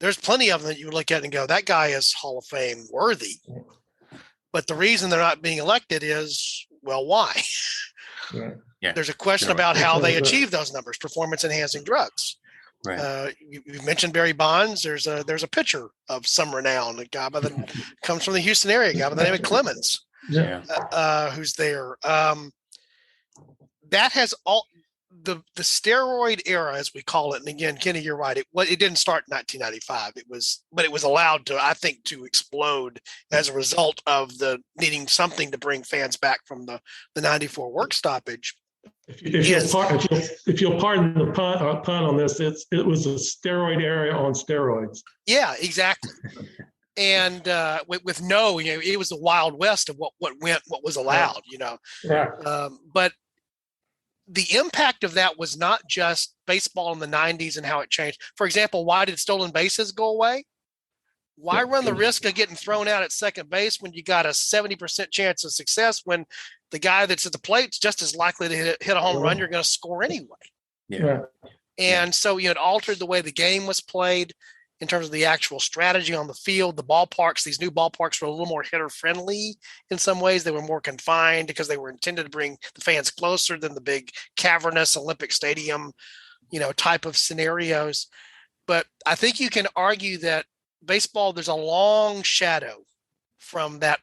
there's plenty of them that you look at and go, that guy is Hall of Fame worthy. But the reason they're not being elected is, well, why? Right. Yeah. There's a question about how they achieve those numbers, performance-enhancing drugs. Right. You mentioned Barry Bonds. There's a pitcher of some renown, a guy that comes from the Houston area, a guy by the name of Clemens, who's there. That has all the steroid era, as we call it. And again, Kenny, you're right. It didn't start in 1995. But it was allowed to, I think, to explode as a result of the needing something to bring fans back from the 94 work stoppage. If you'll pardon the pun on this, it was a steroid era on steroids. Yeah, exactly. And with it was the Wild West of what was allowed. Yeah. But the impact of that was not just baseball in the 90s and how it changed. For example, why did stolen bases go away? Why run the risk of getting thrown out at second base when you got a 70% chance of success when the guy that's at the plate is just as likely to hit a home run you're going to score anyway? Yeah. And so, it altered the way the game was played in terms of the actual strategy on the field. The ballparks, these new ballparks were a little more hitter friendly in some ways. They were more confined because they were intended to bring the fans closer than the big cavernous Olympic Stadium, type of scenarios. But I think you can argue that baseball, there's a long shadow from the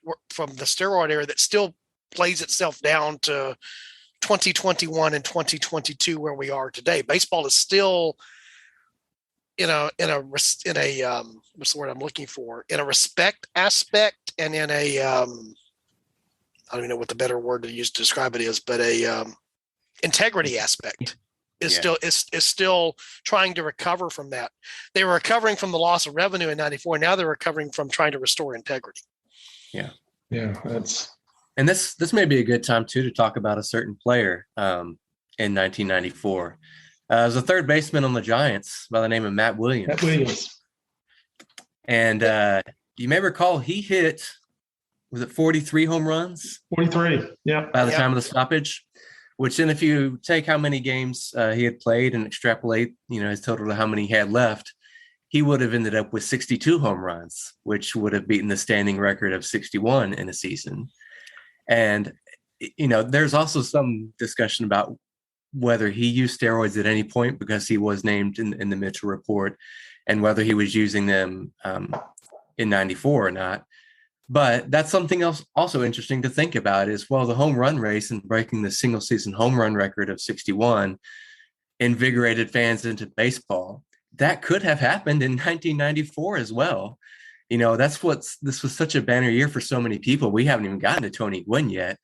steroid era that still plays itself down to 2021 and 2022 where we are today. Baseball is still in a what's the word I'm looking for? In a respect aspect, and in a I don't even know what the better word to use to describe it is, but a integrity aspect is still trying to recover from that. They were recovering from the loss of revenue in 94. Now they're recovering from trying to restore integrity. Yeah. And this may be a good time too to talk about a certain player in 1994. Was a third baseman on the Giants by the name of Matt Williams. And you may recall he hit, was it 43 home runs? 43, yeah. By the time of the stoppage, which then if you take how many games he had played and extrapolate, his total to how many he had left, he would have ended up with 62 home runs, which would have beaten the standing record of 61 in a season. And, there's also some discussion about whether he used steroids at any point because he was named in the Mitchell report, and whether he was using them in 94 or not. But that's something else also interesting to think about is, well, the home run race and breaking the single season home run record of 61 invigorated fans into baseball. That could have happened in 1994 as well. This was such a banner year for so many people. We haven't even gotten to Tony Gwynn yet.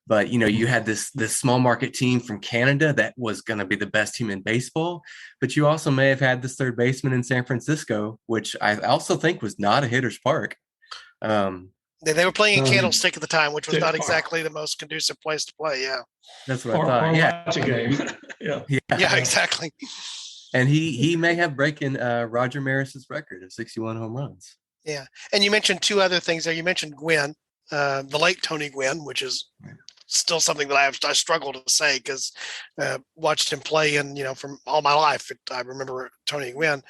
But, you had this small market team from Canada that was going to be the best team in baseball. But you also may have had this third baseman in San Francisco, which I also think was not a hitter's park. They were playing in Candlestick at the time, which was not exactly the most conducive place to play. Yeah. That's what I thought. Watch a game. Yeah, exactly. And he may have broken Roger Maris's record of 61 home runs. Yeah. And you mentioned two other things there. You mentioned Gwynn, the late Tony Gwynn, which is still something that I struggle to say because watched him play and, from all my life. I remember Tony Gwynn.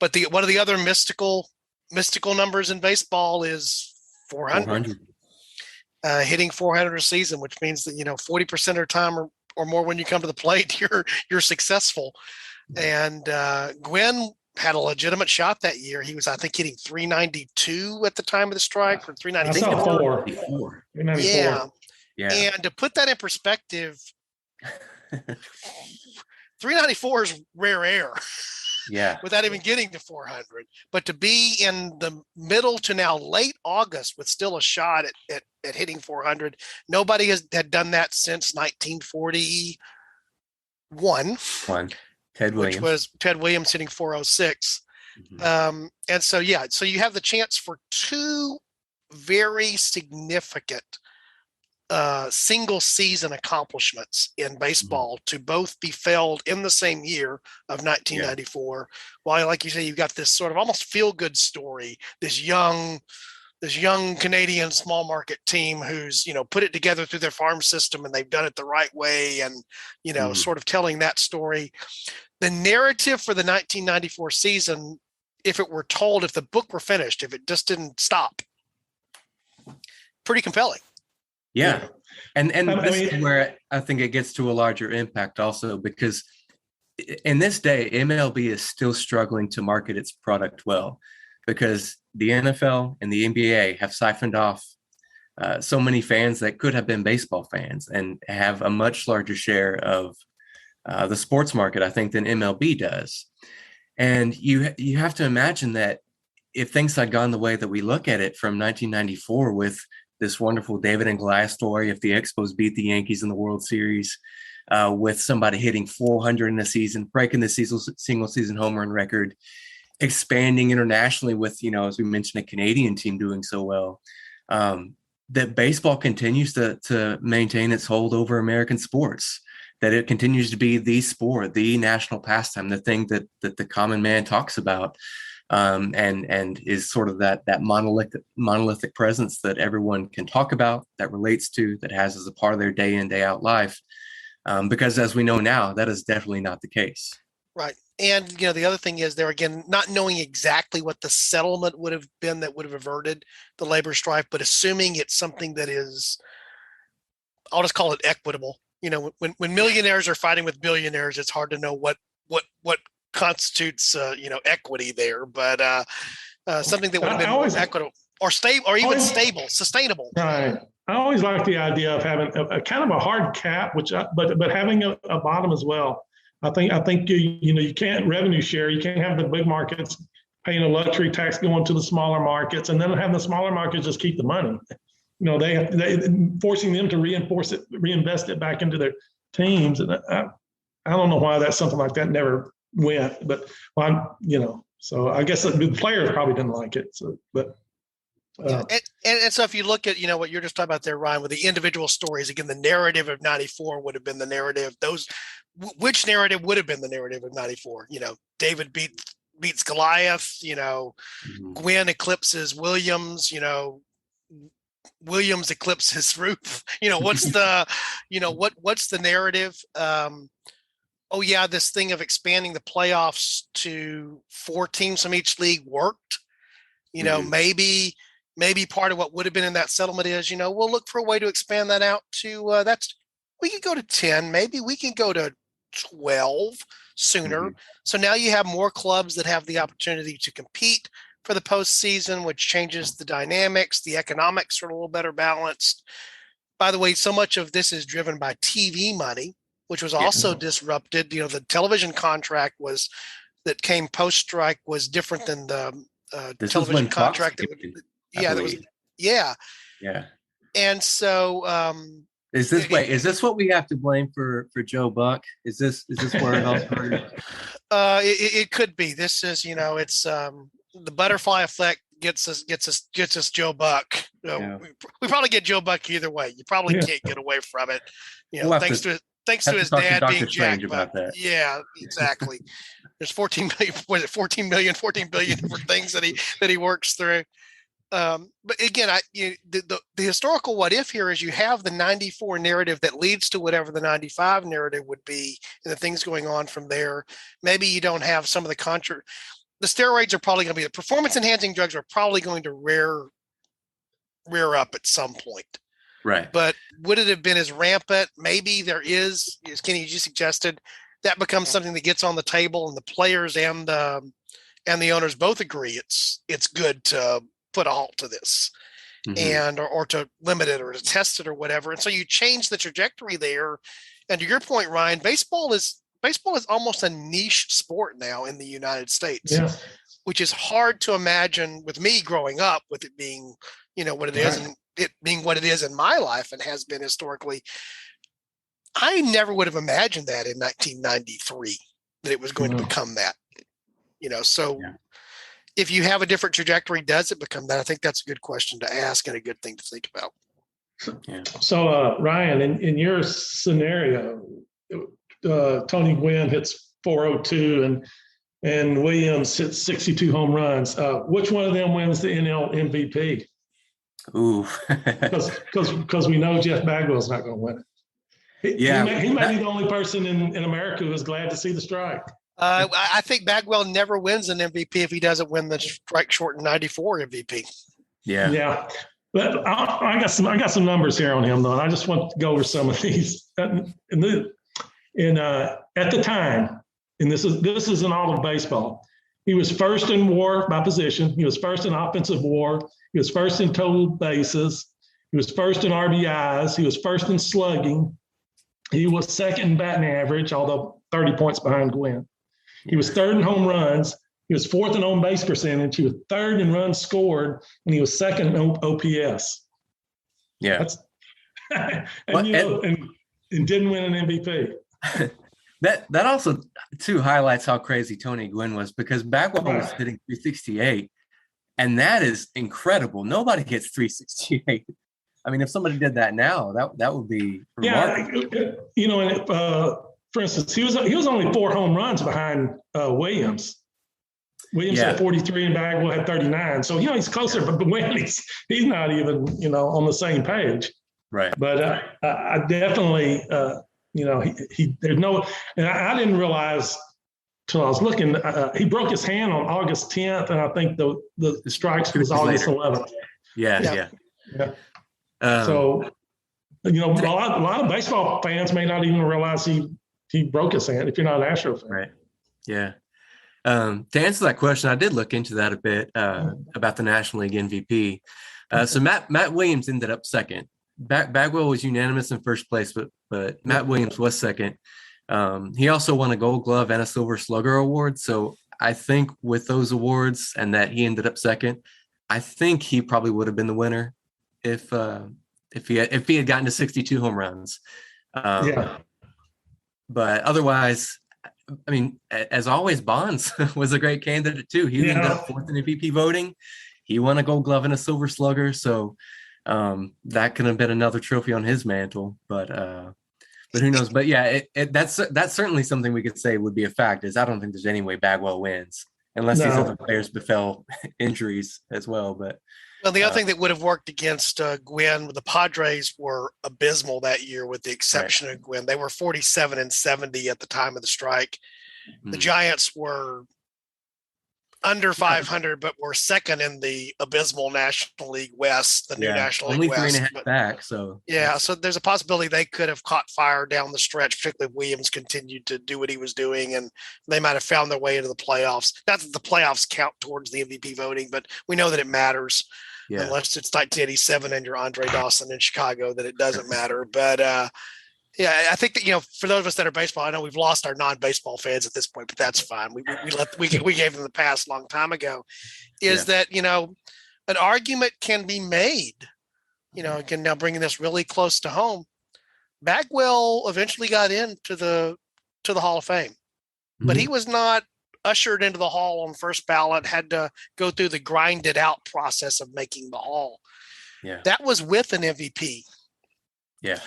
But one of the other mystical numbers in baseball is 400. Hitting 400 a season, which means that 40% of the time or more when you come to the plate, you're successful. And Gwynn had a legitimate shot that year. He was, I think, hitting 392 at the time of the strike, or 394. 394. Yeah. And to put that in perspective, 394 is rare air. Yeah. Without even getting to 400. But to be in the middle to now late August with still a shot at hitting 400, nobody had done that since 1941. Ted Williams. Which was Ted Williams hitting 406. Mm-hmm. And so you have the chance for two very significant single season accomplishments in baseball to both be felled in the same year of 1994. Yeah. While, like you say, you've got this sort of almost feel good story, this young Canadian small market team who's, put it together through their farm system and they've done it the right way. And, sort of telling that story. The narrative for the 1994 season, if it were told, if the book were finished, if it just didn't stop, pretty compelling. Yeah. And this is where I think it gets to a larger impact also, because in this day, MLB is still struggling to market its product well, because the NFL and the NBA have siphoned off so many fans that could have been baseball fans and have a much larger share of the sports market, I think, than MLB does. And you have to imagine that if things had gone the way that we look at it from 1994 with this wonderful David and Goliath story, if the Expos beat the Yankees in the World Series, with somebody hitting 400 in a season, breaking the single season home run record, expanding internationally with, as we mentioned, a Canadian team doing so well, that baseball continues to maintain its hold over American sports, that it continues to be the sport, the national pastime, the thing that the common man talks about. And is sort of that monolithic presence that everyone can talk about, that relates to, that has as a part of their day in, day out life. Because as we know now, that is definitely not the case. Right. And, the other thing is there, again, not knowing exactly what the settlement would have been that would have averted the labor strife, but assuming it's something that is, I'll just call it equitable. When millionaires are fighting with billionaires, it's hard to know what constitutes equity there, but something that would have been more equitable or stable, or even sustainable. Right. I always like the idea of having a kind of a hard cap, but having a bottom as well. I think you can't revenue share. You can't have the big markets paying a luxury tax going to the smaller markets, and then have the smaller markets just keep the money. They forcing them to reinvest it back into their teams, and I don't know why something like that never went, but so I guess the players probably didn't like it. So, but and so if you look at what you're just talking about there, Ryan, with the individual stories, again, the narrative of 94 would have been the narrative. Which narrative would have been the narrative of 94? David beats Goliath. Gwynn eclipses Williams. Williams eclipses Ruth. What's the what's the narrative? Oh yeah, this thing of expanding the playoffs to 4 teams from each league worked. Maybe part of what would have been in that settlement is, we'll look for a way to expand that out to we could go to 10, maybe we can go to 12 sooner. Mm-hmm. So now you have more clubs that have the opportunity to compete for the postseason, which changes the dynamics. The economics are a little better balanced. By the way, so much of this is driven by TV money, which was also disrupted. The television contract that came post-strike was different than the television contract. Yeah. And so, is this what we have to blame for Joe Buck? Is this where it all started? It could be. This is, it's the butterfly effect gets us Joe Buck. We probably get Joe Buck either way. You probably can't get away from it. thanks Have to to his talk to dad Dr. being Strange Jack about Buck. that. Yeah, exactly. There's 14 million, was it 14 million, 14 billion different things that he works through. But again, the historical what if here is you have the 94 narrative that leads to whatever the 95 narrative would be and the things going on from there. Maybe you don't have some of the steroids are probably going to be the performance enhancing drugs are probably going to rear up at some point. Right. But would it have been as rampant? Maybe there is, as Kenny just suggested, that becomes something that gets on the table and the players and the owners both agree it's good to put a halt to this and or to limit it or to test it or whatever. And so you change the trajectory there. And to your point, Ryan, baseball is almost a niche sport now in the United States, which is hard to imagine with me growing up with it being, what it is and it being what it is in my life and has been historically. I never would have imagined that in 1993 that it was going to become that, so if you have a different trajectory, does it become that? I think that's a good question to ask and a good thing to think about. Yeah. So, Ryan, in your scenario, Tony Gwynn hits 402 and Williams hits 62 home runs. Which one of them wins the NL MVP? Ooh. Because we know Jeff Bagwell's not going to win it. He may be the only person in America who is glad to see the strike. I think Bagwell never wins an MVP if he doesn't win the strike shortened 94 MVP. Yeah. Yeah. But I got some numbers here on him though, and I just want to go over some of these. At the time, and this is in all of baseball, he was first in WAR by position. He was first in offensive WAR. He was first in total bases. He was first in RBIs. He was first in slugging. He was second in batting average, although 30 points behind Gwynn. He was third in home runs. He was fourth in on base percentage. He was third in runs scored, and he was second in OPS. Yeah. And didn't win an MVP. That also too highlights how crazy Tony Gwynn was, because Bagwell was hitting 368, and that is incredible. Nobody hits 368. I mean, if somebody did that now, that would be remarkable. For instance, he was only 4 home runs behind Williams. Williams had 43 and Bagwell had 39. So, he's closer, but he's not even, on the same page. Right. But I definitely, there's no, and I didn't realize till I was looking, he broke his hand on August 10th, and I think the strikes was August 11th. Yeah. So, a lot of baseball fans may not even realize he broke his hand if you're not an Astro fan. Right. Yeah. To answer that question, I did look into that a bit about the National League MVP. So Matt Williams ended up second. Bagwell was unanimous in first place, but Matt Williams was second. He also won a Gold Glove and a Silver Slugger award. So I think with those awards and that he ended up second, I think he probably would have been the winner if he had gotten to 62 home runs. But otherwise, I mean, as always, Bonds was a great candidate too. He ended up fourth in MVP voting. He won a Gold Glove and a Silver Slugger. So that could have been another trophy on his mantle. But who knows? But yeah, that's certainly something we could say would be a fact. Is I don't think there's any way Bagwell wins unless these other players befell injuries as well. But the other thing that would have worked against Gwynn, the Padres were abysmal that year, with the exception of Gwynn. They were 47 and 70 at the time of the strike. The Giants were under 500, but were second in the abysmal National League West, the new National League West. Only 3.5 back. So so there's a possibility they could have caught fire down the stretch, particularly if Williams continued to do what he was doing, and they might have found their way into the playoffs. Not that the playoffs count towards the MVP voting, but we know that it matters. Unless it's 1987 and you're Andre Dawson in Chicago, that it doesn't matter. But I think that, for those of us that are baseball, I know we've lost our non-baseball fans at this point, but that's fine. We gave them the pass a long time ago. That, an argument can be made, again, now bringing this really close to home. Bagwell eventually got into the Hall of Fame, but he was not ushered into the Hall on first ballot, had to go through the grinded out process of making the Hall. That was with an MVP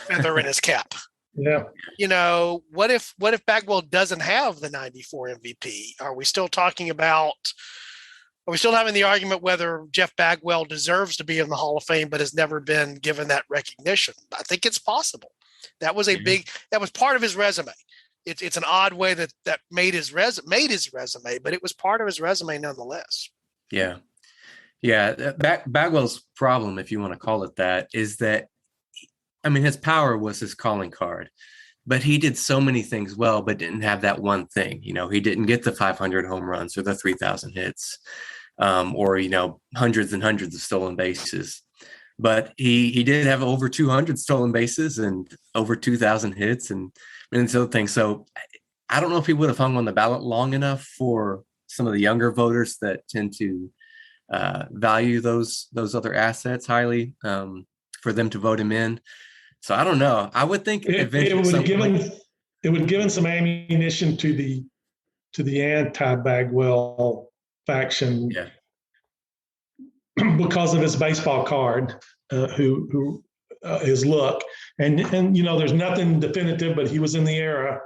feather in his cap. Yeah. What if Bagwell doesn't have the 94 MVP? Are we still having the argument whether Jeff Bagwell deserves to be in the Hall of Fame, but has never been given that recognition? I think it's possible. That was that was part of his resume. It's an odd way that made his resume, but it was part of his resume nonetheless. Yeah. Bagwell's problem, if you want to call it that, is that, his power was his calling card, but he did so many things well, but didn't have that one thing. He didn't get the 500 home runs or the 3,000 hits, or hundreds and hundreds of stolen bases. But he did have over 200 stolen bases and over 2,000 hits and other things. So I don't know if he would have hung on the ballot long enough for some of the younger voters that tend to value those other assets highly, for them to vote him in. So I don't know. I would think it would have given some ammunition to the anti-Bagwell faction, because of his baseball card, his look, and there's nothing definitive, but he was in the era,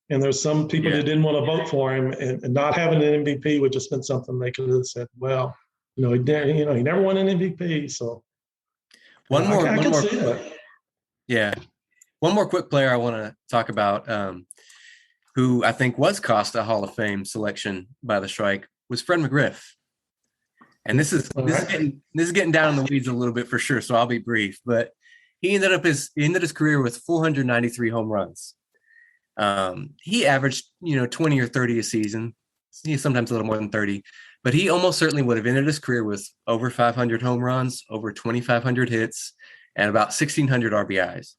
and there's some people that didn't want to vote for him, and not having an MVP would just been something they could have said, well, he never won an MVP, so one more. See that. Yeah. One more quick player I want to talk about, who I think was cost a Hall of Fame selection by the strike, was Fred McGriff. And this is getting down in the weeds a little bit for sure, so I'll be brief. But he ended his career with 493 home runs. He averaged 20 or 30 a season. Sometimes a little more than 30. But he almost certainly would have ended his career with over 500 home runs, over 2,500 hits, and about 1,600 RBIs.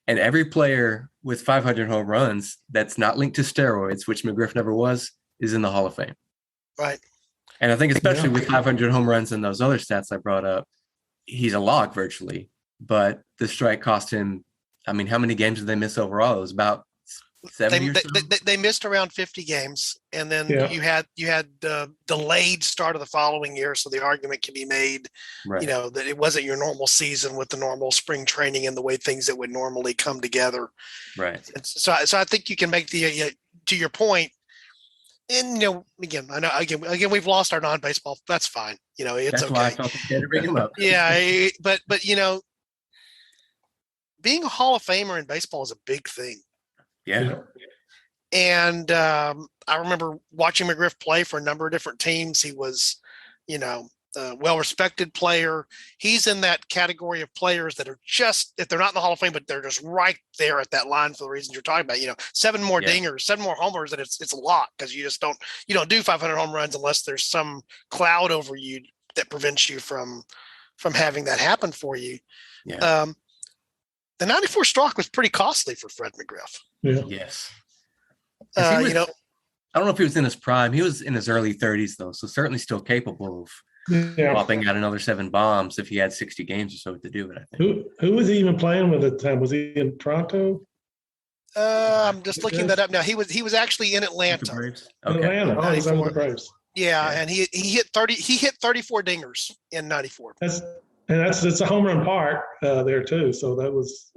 And every player with 500 home runs that's not linked to steroids, which McGriff never was, is in the Hall of Fame. Right. And I think especially with 500 home runs and those other stats I brought up, he's a lock virtually. But the strike cost him, how many games did they miss overall? It was about 70 or so? They missed around 50 games, and then you had the delayed start of the following year, so the argument can be made, that it wasn't your normal season with the normal spring training and the way things that would normally come together. Right. So I think you can make to your point, and again we've lost our non-baseball. That's fine. It's That's okay. why I felt okay to bring him up. Yeah, but being a Hall of Famer in baseball is a big thing. Yeah. And I remember watching McGriff play for a number of different teams. He was, a well-respected player. He's in that category of players that are just, if they're not in the Hall of Fame, but they're just right there at that line for the reasons you're talking about. 7 more dingers, 7 more homers, and it's a lot, because you don't do 500 home runs unless there's some cloud over you that prevents you from having that happen for you. Yeah. The 94 stroke was pretty costly for Fred McGriff. Yeah. Yes. I don't know if he was in his prime. He was in his early 30s, though, so certainly still capable of popping out another 7 bombs if he had 60 games or so to do it, I think. Who was he even playing with at the time? Was he in Toronto? I'm just looking that up now. He was actually in Atlanta. Okay. Atlanta. Oh, he's on the Braves. Yeah, and he hit 34 dingers in 94. It's a home run park there too. So that was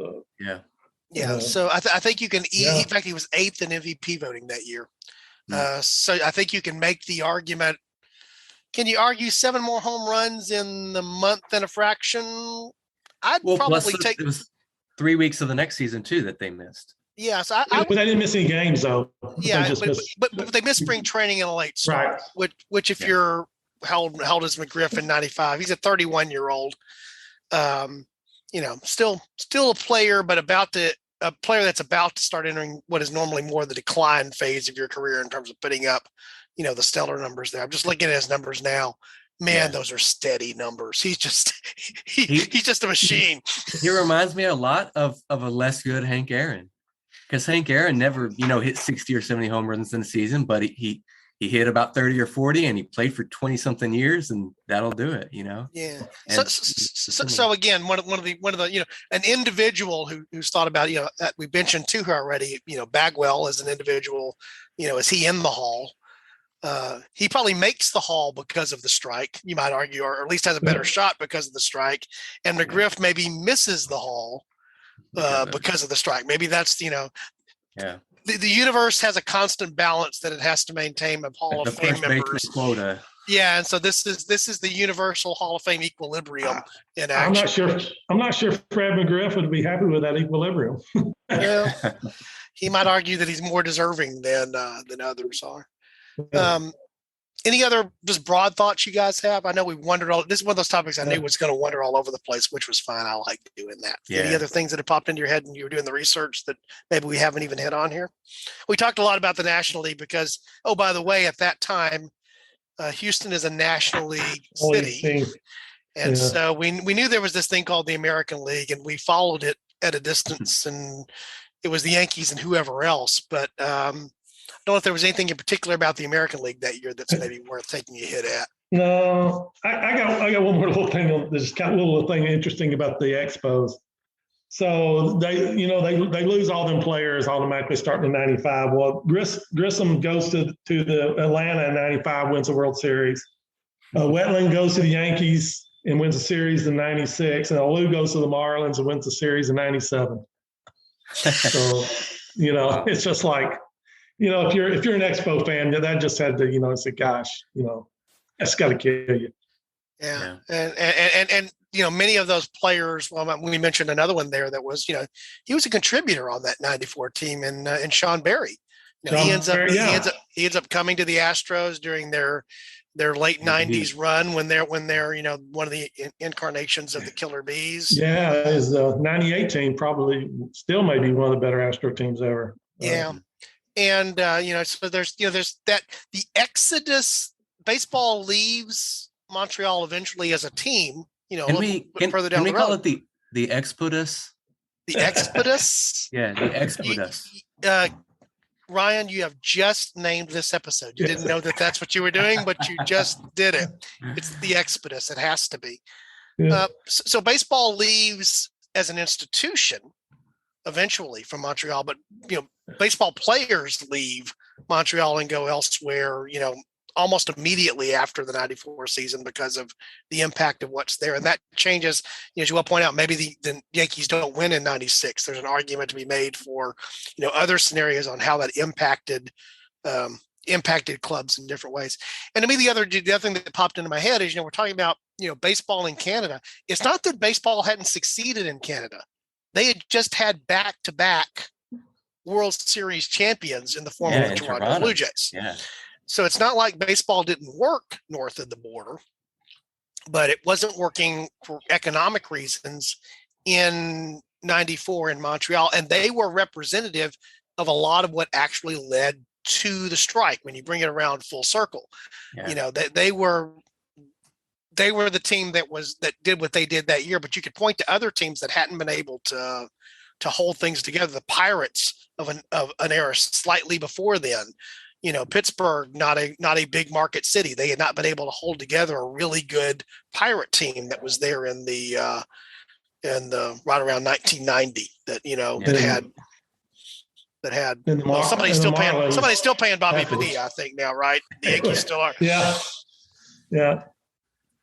Yeah. So I think you can. In fact, he was 8th in MVP voting that year. So I think you can make the argument. Can you argue 7 more home runs in the month and a fraction? I'd probably take. It was 3 weeks of the next season too that they missed. Yeah, so but they didn't miss any games though. Yeah, but they missed spring training in a late start. Right. Which if you're how old is McGriff in 95? He's a 31-year-old. Still a player, but a player that's about to start entering what is normally more the decline phase of your career in terms of putting up, the stellar numbers there. I'm just looking at his numbers now. Man, those are steady numbers. He's just he's just a machine. He reminds me a lot of a less good Hank Aaron, because Hank Aaron never hit 60 or 70 home runs in a season, but he hit about 30 or 40, and he played for 20 something years, and that'll do it, Yeah. So again, one of the an individual who's thought about, that we mentioned to her already, Bagwell as an individual, is he in the Hall? He probably makes the Hall because of the strike, you might argue, or at least has a better shot because of the strike. And McGriff maybe misses the Hall because of the strike. Maybe that's, yeah. The universe has a constant balance that it has to maintain of Hall of Fame members. Quota. Yeah, and so this is the universal Hall of Fame equilibrium in action. I'm not sure Fred McGriff would be happy with that equilibrium. Well, he might argue that he's more deserving than others are. Any other just broad thoughts you guys have? I know we wondered all. This is one of those topics I knew was going to wander all over the place, which was fine. I like doing that. Yeah. Any other things that have popped into your head when you were doing the research that maybe we haven't even hit on here? We talked a lot about the National League because, oh, by the way, at that time, Houston is a National League city. And so we knew there was this thing called the American League, and we followed it at a distance, and it was the Yankees and whoever else. But I don't know if there was anything in particular about the American League that year that's maybe worth taking a hit at. No, I got one more little thing. There's kind of a little thing interesting about the Expos. So they lose all them players automatically starting in '95. Well, Grissom goes to the Atlanta in '95, wins the World Series. Wetland goes to the Yankees and wins the series in '96, and Alou goes to the Marlins and wins the series in '97. So it's just like. If you're an Expo fan, that just had to, it's like, gosh, that's got to kill you. Yeah. And many of those players, well, we mentioned another one there that was, he was a contributor on that 94 team and Sean Barry. He ends up coming to the Astros during their late 90s run when they're one of the incarnations of the Killer Bees. Yeah, his 98 team probably still may be one of the better Astro teams ever. Yeah. And, so there's that the Expodus. Baseball leaves Montreal eventually as a team, further down the road. Call it the Expodus? The Expodus? Yeah, the Expodus. Ryan, you have just named this episode. You didn't know that that's what you were doing, but you just did it. It's the Expodus. It has to be. Yeah. So baseball leaves as an institution eventually from Montreal, but baseball players leave Montreal and go elsewhere, almost immediately after the 94 season because of the impact of what's there. And that changes, as you will point out, maybe the Yankees don't win in 96. There's an argument to be made for, other scenarios on how that impacted clubs in different ways. And to me, the other thing that popped into my head is, we're talking about, baseball in Canada. It's not that baseball hadn't succeeded in Canada. They had just had back-to-back World Series champions in the form of the Toronto Blue Jays. Yeah. So it's not like baseball didn't work north of the border, but it wasn't working for economic reasons in 94 in Montreal. And they were representative of a lot of what actually led to the strike when you bring it around full circle. Yeah. They were the team that did what they did that year, but you could point to other teams that hadn't been able to hold things together. The Pirates of an era slightly before then, Pittsburgh, not a big market city. They had not been able to hold together a really good Pirate team that was there in the right around 1990 that had somebody's still paying Bobby Bonilla, I think now, right? The Yankees still are. Yeah.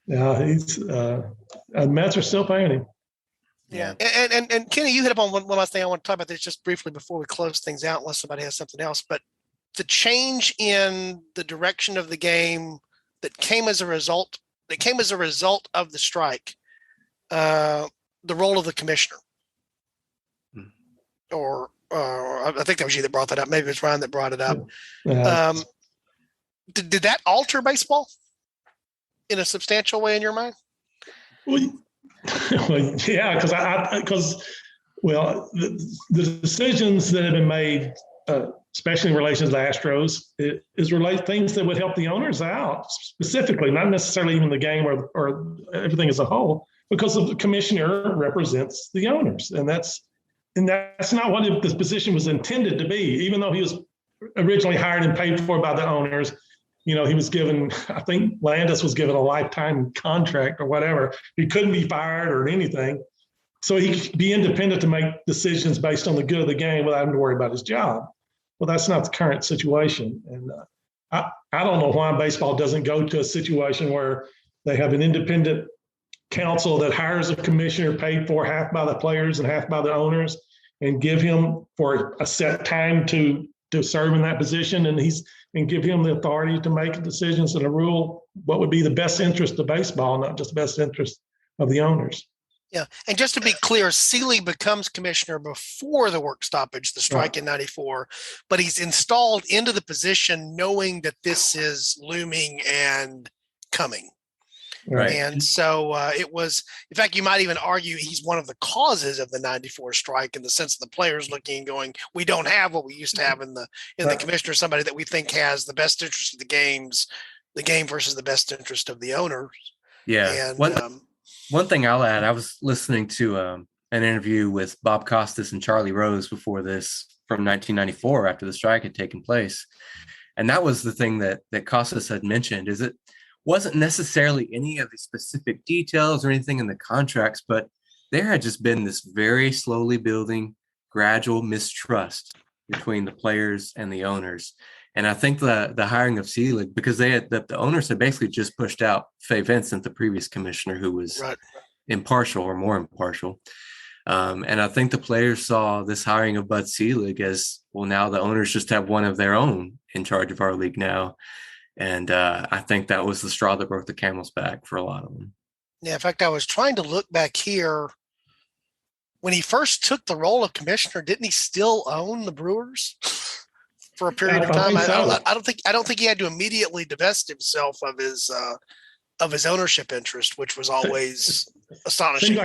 He's Mets are still paying him. Yeah. And Kenny, you hit up on one last thing. I want to talk about this just briefly before we close things out, unless somebody has something else. But the change in the direction of the game that came as a result of the strike, the role of the commissioner, or I think that was you that brought that up. Maybe it was Ryan that brought it up. Did that alter baseball in a substantial way in your mind? Well, yeah, because the decisions that have been made, especially in relation to the Astros, is relate things that would help the owners out specifically, not necessarily even the game or everything as a whole, because the commissioner represents the owners, and that's not what the position was intended to be. Even though he was originally hired and paid for by the owners, he was given, I think Landis was given a lifetime contract or whatever. He couldn't be fired or anything. So he could be independent to make decisions based on the good of the game without having to worry about his job. Well, that's not the current situation. And I don't know why baseball doesn't go to a situation where they have an independent council that hires a commissioner paid for half by the players and half by the owners, and give him for a set time to serve in that position, and give him the authority to make decisions and a rule what would be the best interest of baseball, not just the best interest of the owners. Yeah, and just to be clear, Seeley becomes commissioner before the work stoppage, the strike in '94, but he's installed into the position knowing that this is looming and coming. Right. And so it was, in fact, you might even argue he's one of the causes of the '94 strike, in the sense of the players looking and going, we don't have what we used to have in the commissioner, somebody that we think has the best interest of the game versus the best interest of the owners. Yeah. And one thing I'll add, I was listening to an interview with Bob Costas and Charlie Rose before this from 1994 after the strike had taken place. And that was the thing that Costas had mentioned, is it wasn't necessarily any of the specific details or anything in the contracts, but there had just been this very slowly building, gradual mistrust between the players and the owners. And I think the hiring of Seelig, because the owners had basically just pushed out Fay Vincent, the previous commissioner, who was impartial or more impartial. And I think the players saw this hiring of Bud Seelig as, well, now the owners just have one of their own in charge of our league now. And I think that was the straw that broke the camel's back for a lot of them. Yeah, in fact, I was trying to look back here. When he first took the role of commissioner, didn't he still own the Brewers for a period of time? I don't think he had to immediately divest himself of his ownership interest, which was always astonishing.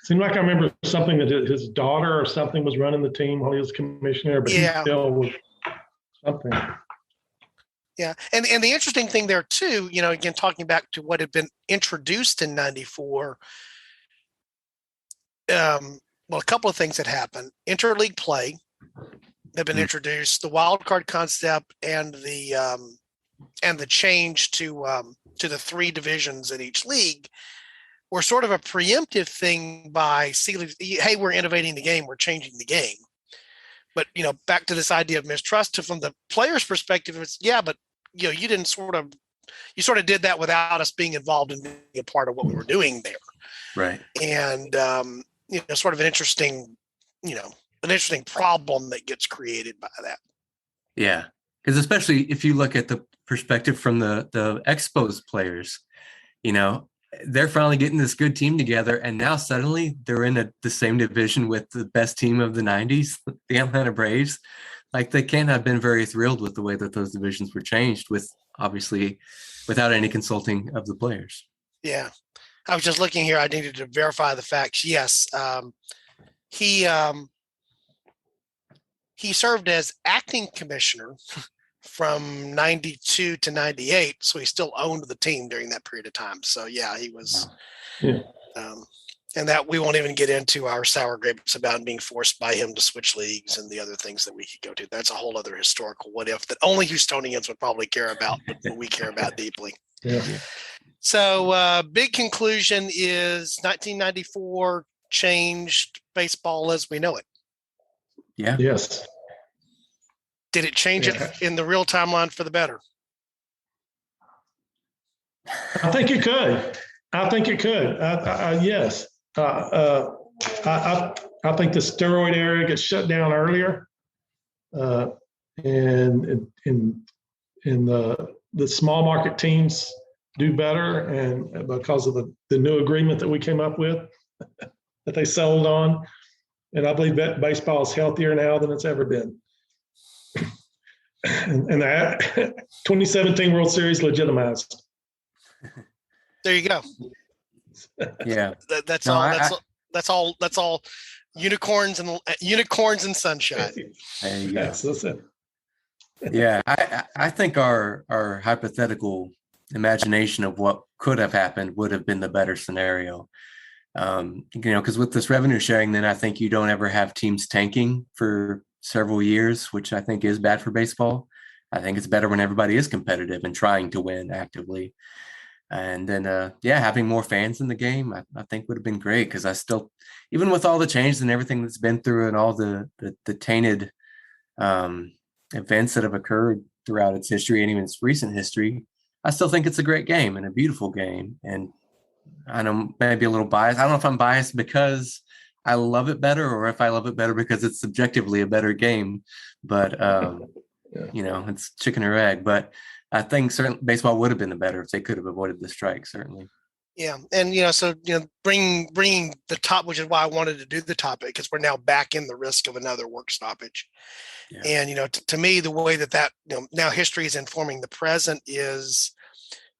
Seemed like I remember something that his daughter or something was running the team while he was commissioner, but he still was something. Yeah, and the interesting thing there too, again, talking back to what had been introduced in '94, well, a couple of things had happened. Interleague play had been introduced, the wild card concept, and the change to the 3 divisions in each league were sort of a preemptive thing by Seelig. Hey, we're innovating the game, we're changing the game. But back to this idea of mistrust, from the player's perspective, it's but you didn't sort of did that without us being involved in being a part of what we were doing there. Right. And sort of an interesting problem that gets created by that. Yeah, because especially if you look at the perspective from the Expos players, they're finally getting this good team together, and now suddenly they're in the same division with the best team of the '90s, the Atlanta Braves. Like, they can't have been very thrilled with the way that those divisions were changed, obviously without any consulting of the players. Yeah, I was just looking here. I needed to verify the facts. Yes, he served as acting commissioner from '92 to '98, so he still owned the team during that period of time. So yeah, he was, and that we won't even get into our sour grapes about being forced by him to switch leagues and the other things that we could go to. That's a whole other historical what if that only Houstonians would probably care about, but we care about deeply. Yeah. So big conclusion is 1994 changed baseball as we know it. Yeah. Yes. Did it change it in the real timeline for the better? I think it could. Yes. I think the steroid era gets shut down earlier, and the small market teams do better, and because of the new agreement that we came up with that they settled on, and I believe that baseball is healthier now than it's ever been. And that 2017 World Series legitimized. There you go. Yeah, that's all. Unicorns and sunshine. There you go. Yes, that's it. Yeah, I think our hypothetical imagination of what could have happened would have been the better scenario. Because with this revenue sharing, then I think you don't ever have teams tanking for several years, which I think is bad for baseball. I think it's better when everybody is competitive and trying to win actively. And then, having more fans in the game, I think would have been great, because I still, even with all the changes and everything that's been through and all the tainted events that have occurred throughout its history and even its recent history, I still think it's a great game and a beautiful game. And I know maybe a little biased. I don't know if I'm biased because I love it better or if I love it better because it's subjectively a better game. But it's chicken or egg. But I think certainly baseball would have been the better if they could have avoided the strike. Certainly. Yeah, and bringing the top, which is why I wanted to do the topic, because we're now back in the risk of another work stoppage. Yeah. And to me, the way that now history is informing the present is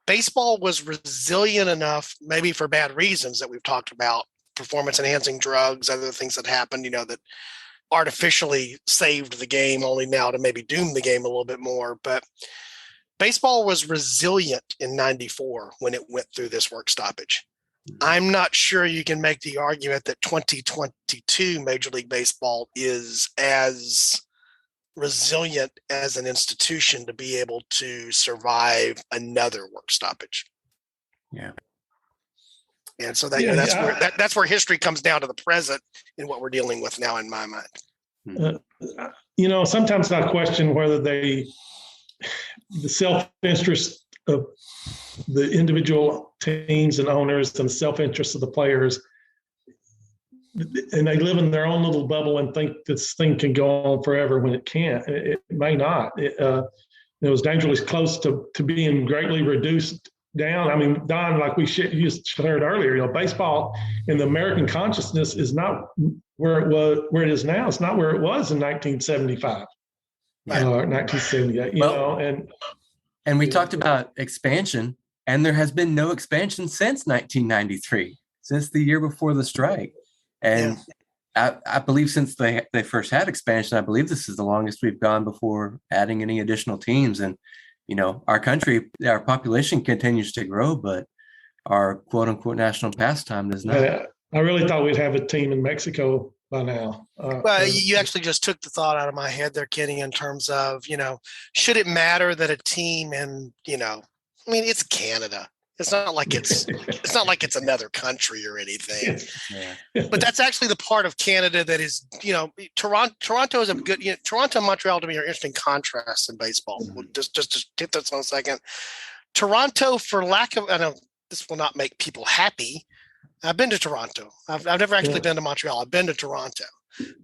baseball was resilient enough, maybe for bad reasons that we've talked about, performance enhancing drugs, other things that happened, that artificially saved the game, only now to maybe doom the game a little bit more. But baseball was resilient in 94 when it went through this work stoppage. I'm not sure you can make the argument that 2022 Major League Baseball is as resilient as an institution to be able to survive another work stoppage. Yeah. And so that's where history comes down to the present in what we're dealing with now, in my mind. Sometimes I question whether the self-interest of the individual teams and owners and the self-interest of the players, and they live in their own little bubble and think this thing can go on forever when it can't. It may not. It was dangerously close to being greatly reduced down. I mean, Don, like you shared earlier, baseball in the American consciousness is not where it is now. It's not where it was in 1975 or 1978. And we talked about expansion, and there has been no expansion since 1993, since the year before the strike. And I believe since they first had expansion, I believe this is the longest we've gone before adding any additional teams. And, our country, our population continues to grow, but our quote unquote national pastime does not. I really thought we'd have a team in Mexico by now. Well, you actually just took the thought out of my head there, Kenny, in terms of, should it matter that a team it's Canada. It's not like it's another country or anything. Yeah. But that's actually the part of Canada that is, Toronto is a good, Toronto and Montreal to me are interesting contrasts in baseball. Just to hit this on a second. Toronto, for lack of, I know this will not make people happy. I've been to Toronto. I've never actually been to Montreal. I've been to Toronto.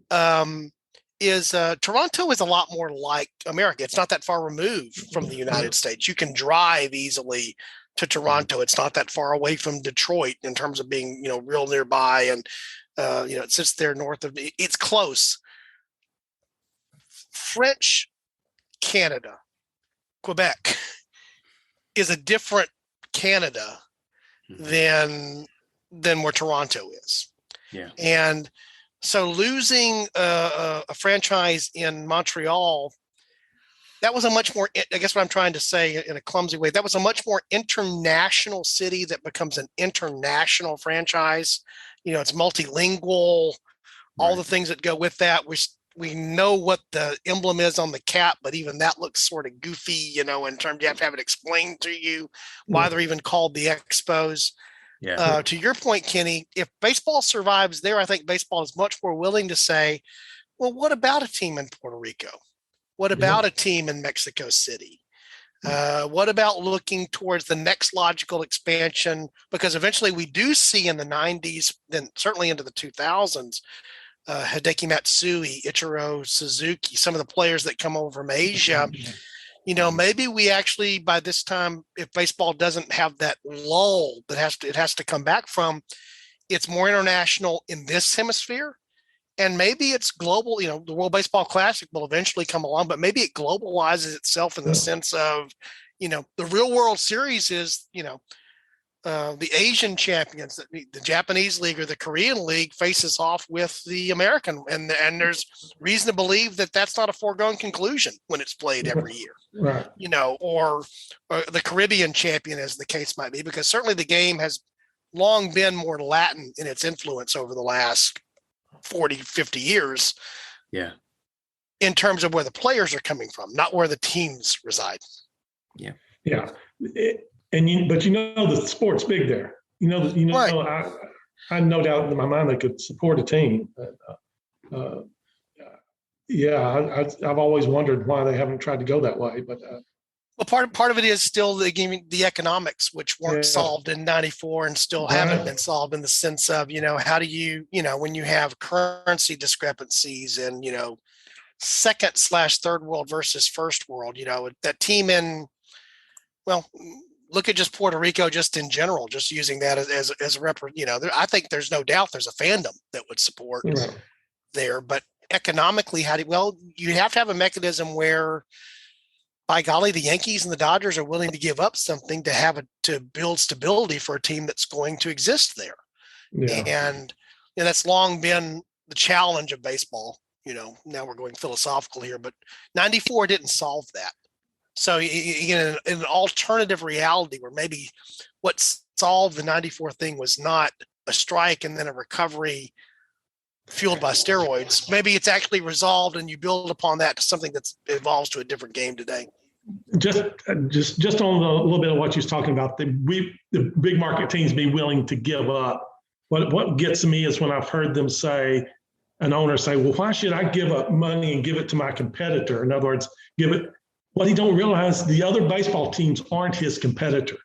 Toronto is a lot more like America. It's not that far removed from the United States. You can drive easily to Toronto. It's not that far away from Detroit in terms of being, real nearby. And, it sits there north of, it's close. French Canada, Quebec is a different Canada than where Toronto is. Yeah. And so losing a franchise in Montreal, that was a much more, I guess what I'm trying to say in a clumsy way, that was a much more international city that becomes an international franchise. It's multilingual, all the things that go with that. We know what the emblem is on the cap, but even that looks sort of goofy, in terms you have to have it explained to you why they're even called the Expos. Yeah. To your point, Kenny, if baseball survives there, I think baseball is much more willing to say, well, what about a team in Puerto Rico? What about a team in Mexico City? What about looking towards the next logical expansion? Because eventually we do see in the 90s, then certainly into the 2000s, Hideki Matsui, Ichiro Suzuki, some of the players that come over from Asia, maybe we actually, by this time, if baseball doesn't have that lull that it has to come back from, it's more international in this hemisphere. And maybe it's global, the World Baseball Classic will eventually come along, but maybe it globalizes itself in the sense of, the real World Series is, the Asian champions, the Japanese league or the Korean league faces off with the American. And there's reason to believe that that's not a foregone conclusion when it's played every year, right. Or the Caribbean champion, as the case might be, because certainly the game has long been more Latin in its influence over the last 40, 50 years. Yeah. In terms of where the players are coming from, not where the teams reside. Yeah. Yeah. But the sport's big there. Right. I have no doubt in my mind they could support a team. I've always wondered why they haven't tried to go that way. But Well, part of it is still the economics, which weren't solved in /94 and still haven't been solved, in the sense of, how do you, when you have currency discrepancies and, second/third world versus first world, that team look at just Puerto Rico, just in general, just using that as a I think there's no doubt there's a fandom that would support there, but economically, you have to have a mechanism where, by golly, the Yankees and the Dodgers are willing to give up something to build stability for a team that's going to exist there. Yeah. And that's long been the challenge of baseball. Now we're going philosophical here, but '94 didn't solve that. So in an alternative reality where maybe what solved the '94 thing was not a strike and then a recovery fueled by steroids, maybe it's actually resolved and you build upon that to something that evolves to a different game today. Just on a little bit of what you was talking about, the big market teams be willing to give up. What gets me is when I've heard them an owner say, well, why should I give up money and give it to my competitor? In other words, give it. What he don't realize, the other baseball teams aren't his competitor.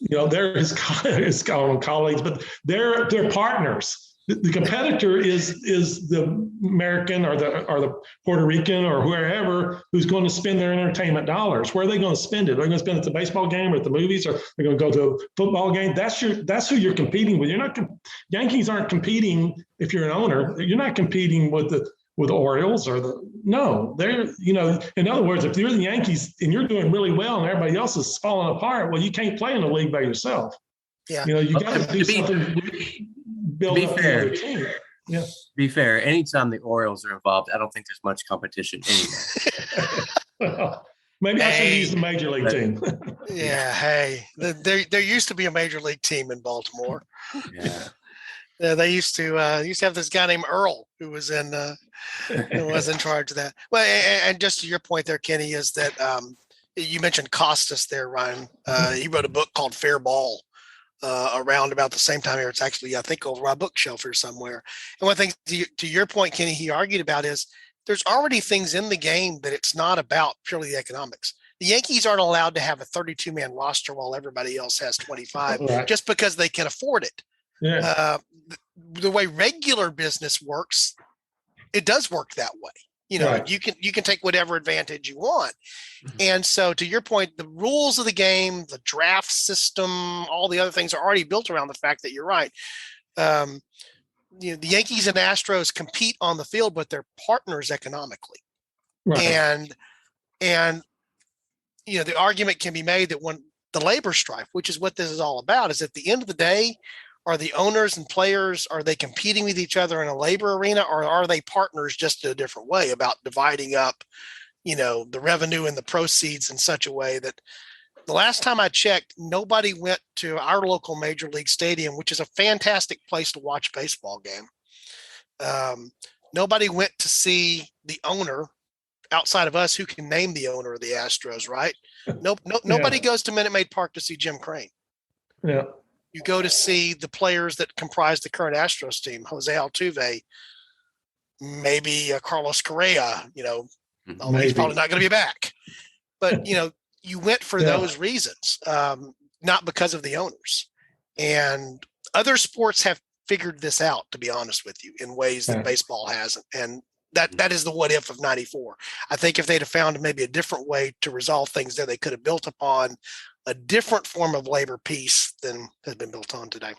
They're his colleagues, but they're partners. The competitor is the American or the Puerto Rican or whoever who's going to spend their entertainment dollars. Where are they going to spend it? Are they going to spend it at the baseball game or at the movies, or they're going to go to a football game? That's who you're competing with. Yankees aren't competing. If you're an owner, you're not competing with the Orioles they're, in other words, if you're the Yankees and you're doing really well and everybody else is falling apart, well, you can't play in the league by yourself. Yeah. You got to do something. Be fair. Yeah. Be fair. Anytime the Orioles are involved, I don't think there's much competition anymore. Well, maybe I should use the major league team. Yeah. Hey, there used to be a major league team in Baltimore. Yeah. They used to have this guy named Earl who was in charge of that. Well, and just to your point there, Kenny, is that you mentioned Costas there, Ryan. He wrote a book called Fair Ball. Around about the same time here. It's actually, I think, over my bookshelf here somewhere. And one thing to your point, Kenny, he argued about is there's already things in the game that it's not about purely the economics. The Yankees aren't allowed to have a 32-man roster while everybody else has 25 just because they can afford it. Yeah. The way regular business works, it does work that way. You can take whatever advantage you want. And so, to your point, the rules of the game, the draft system, all the other things are already built around the fact that you're right. The Yankees and Astros compete on the field, but they're partners economically. Right. And the argument can be made that when the labor strife, which is what this is all about, is at the end of the day, are the owners and players, are they competing with each other in a labor arena, or are they partners just in a different way about dividing up, the revenue and the proceeds in such a way that the last time I checked, nobody went to our local major league stadium, which is a fantastic place to watch a baseball game. Nobody went to see the owner outside of us who can name the owner of the Astros, right? Nobody goes to Minute Maid Park to see Jim Crane. Yeah. You go to see the players that comprise the current Astros team, Jose Altuve, maybe Carlos Correa, although he's probably not going to be back. But, you went for those reasons, not because of the owners. And other sports have figured this out, to be honest with you, in ways that baseball hasn't. And that is the what if of '94. I think if they'd have found maybe a different way to resolve things there, they could have built upon a different form of labor peace than has been built on today.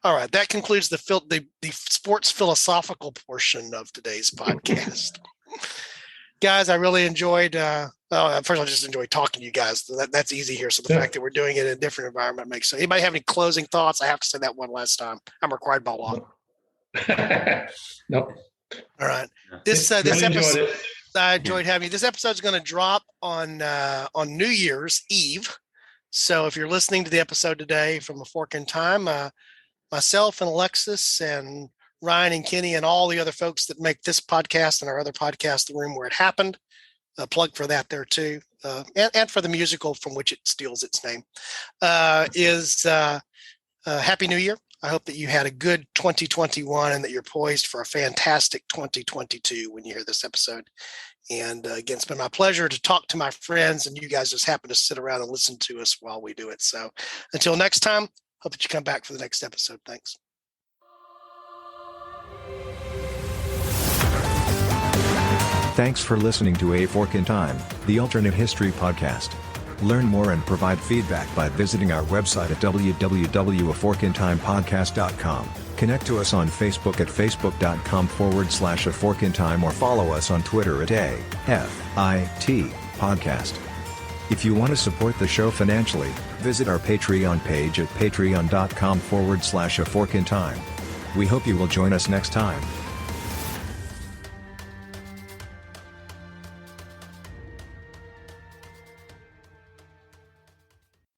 All right, that concludes the sports philosophical portion of today's podcast. Guys, I really enjoyed, first of all, I just enjoyed talking to you guys. That's easy here. So the fact that we're doing it in a different environment makes sense. Anybody have any closing thoughts? I have to say that one last time. I'm required by law. Nope. All right. This episode, I enjoyed having you. This episode is going to drop on New Year's Eve. So if you're listening to the episode today from A Fork in Time, myself and Alexis and Ryan and Kenny and all the other folks that make this podcast and our other podcast, The Room Where It Happened, a plug for that there too, and for the musical from which it steals its name, is Happy New Year. I hope that you had a good 2021 and that you're poised for a fantastic 2022 when you hear this episode. And again, it's been my pleasure to talk to my friends, and you guys just happen to sit around and listen to us while we do it. So until next time, hope that you come back for the next episode. Thanks. Thanks for listening to A Fork in Time, the alternate history podcast. Learn more and provide feedback by visiting our website at www.aforkintimepodcast.com. Connect to us on Facebook at facebook.com/aforkintime or follow us on Twitter at AFIT Podcast. If you want to support the show financially, visit our Patreon page at patreon.com/aforkintime. We hope you will join us next time.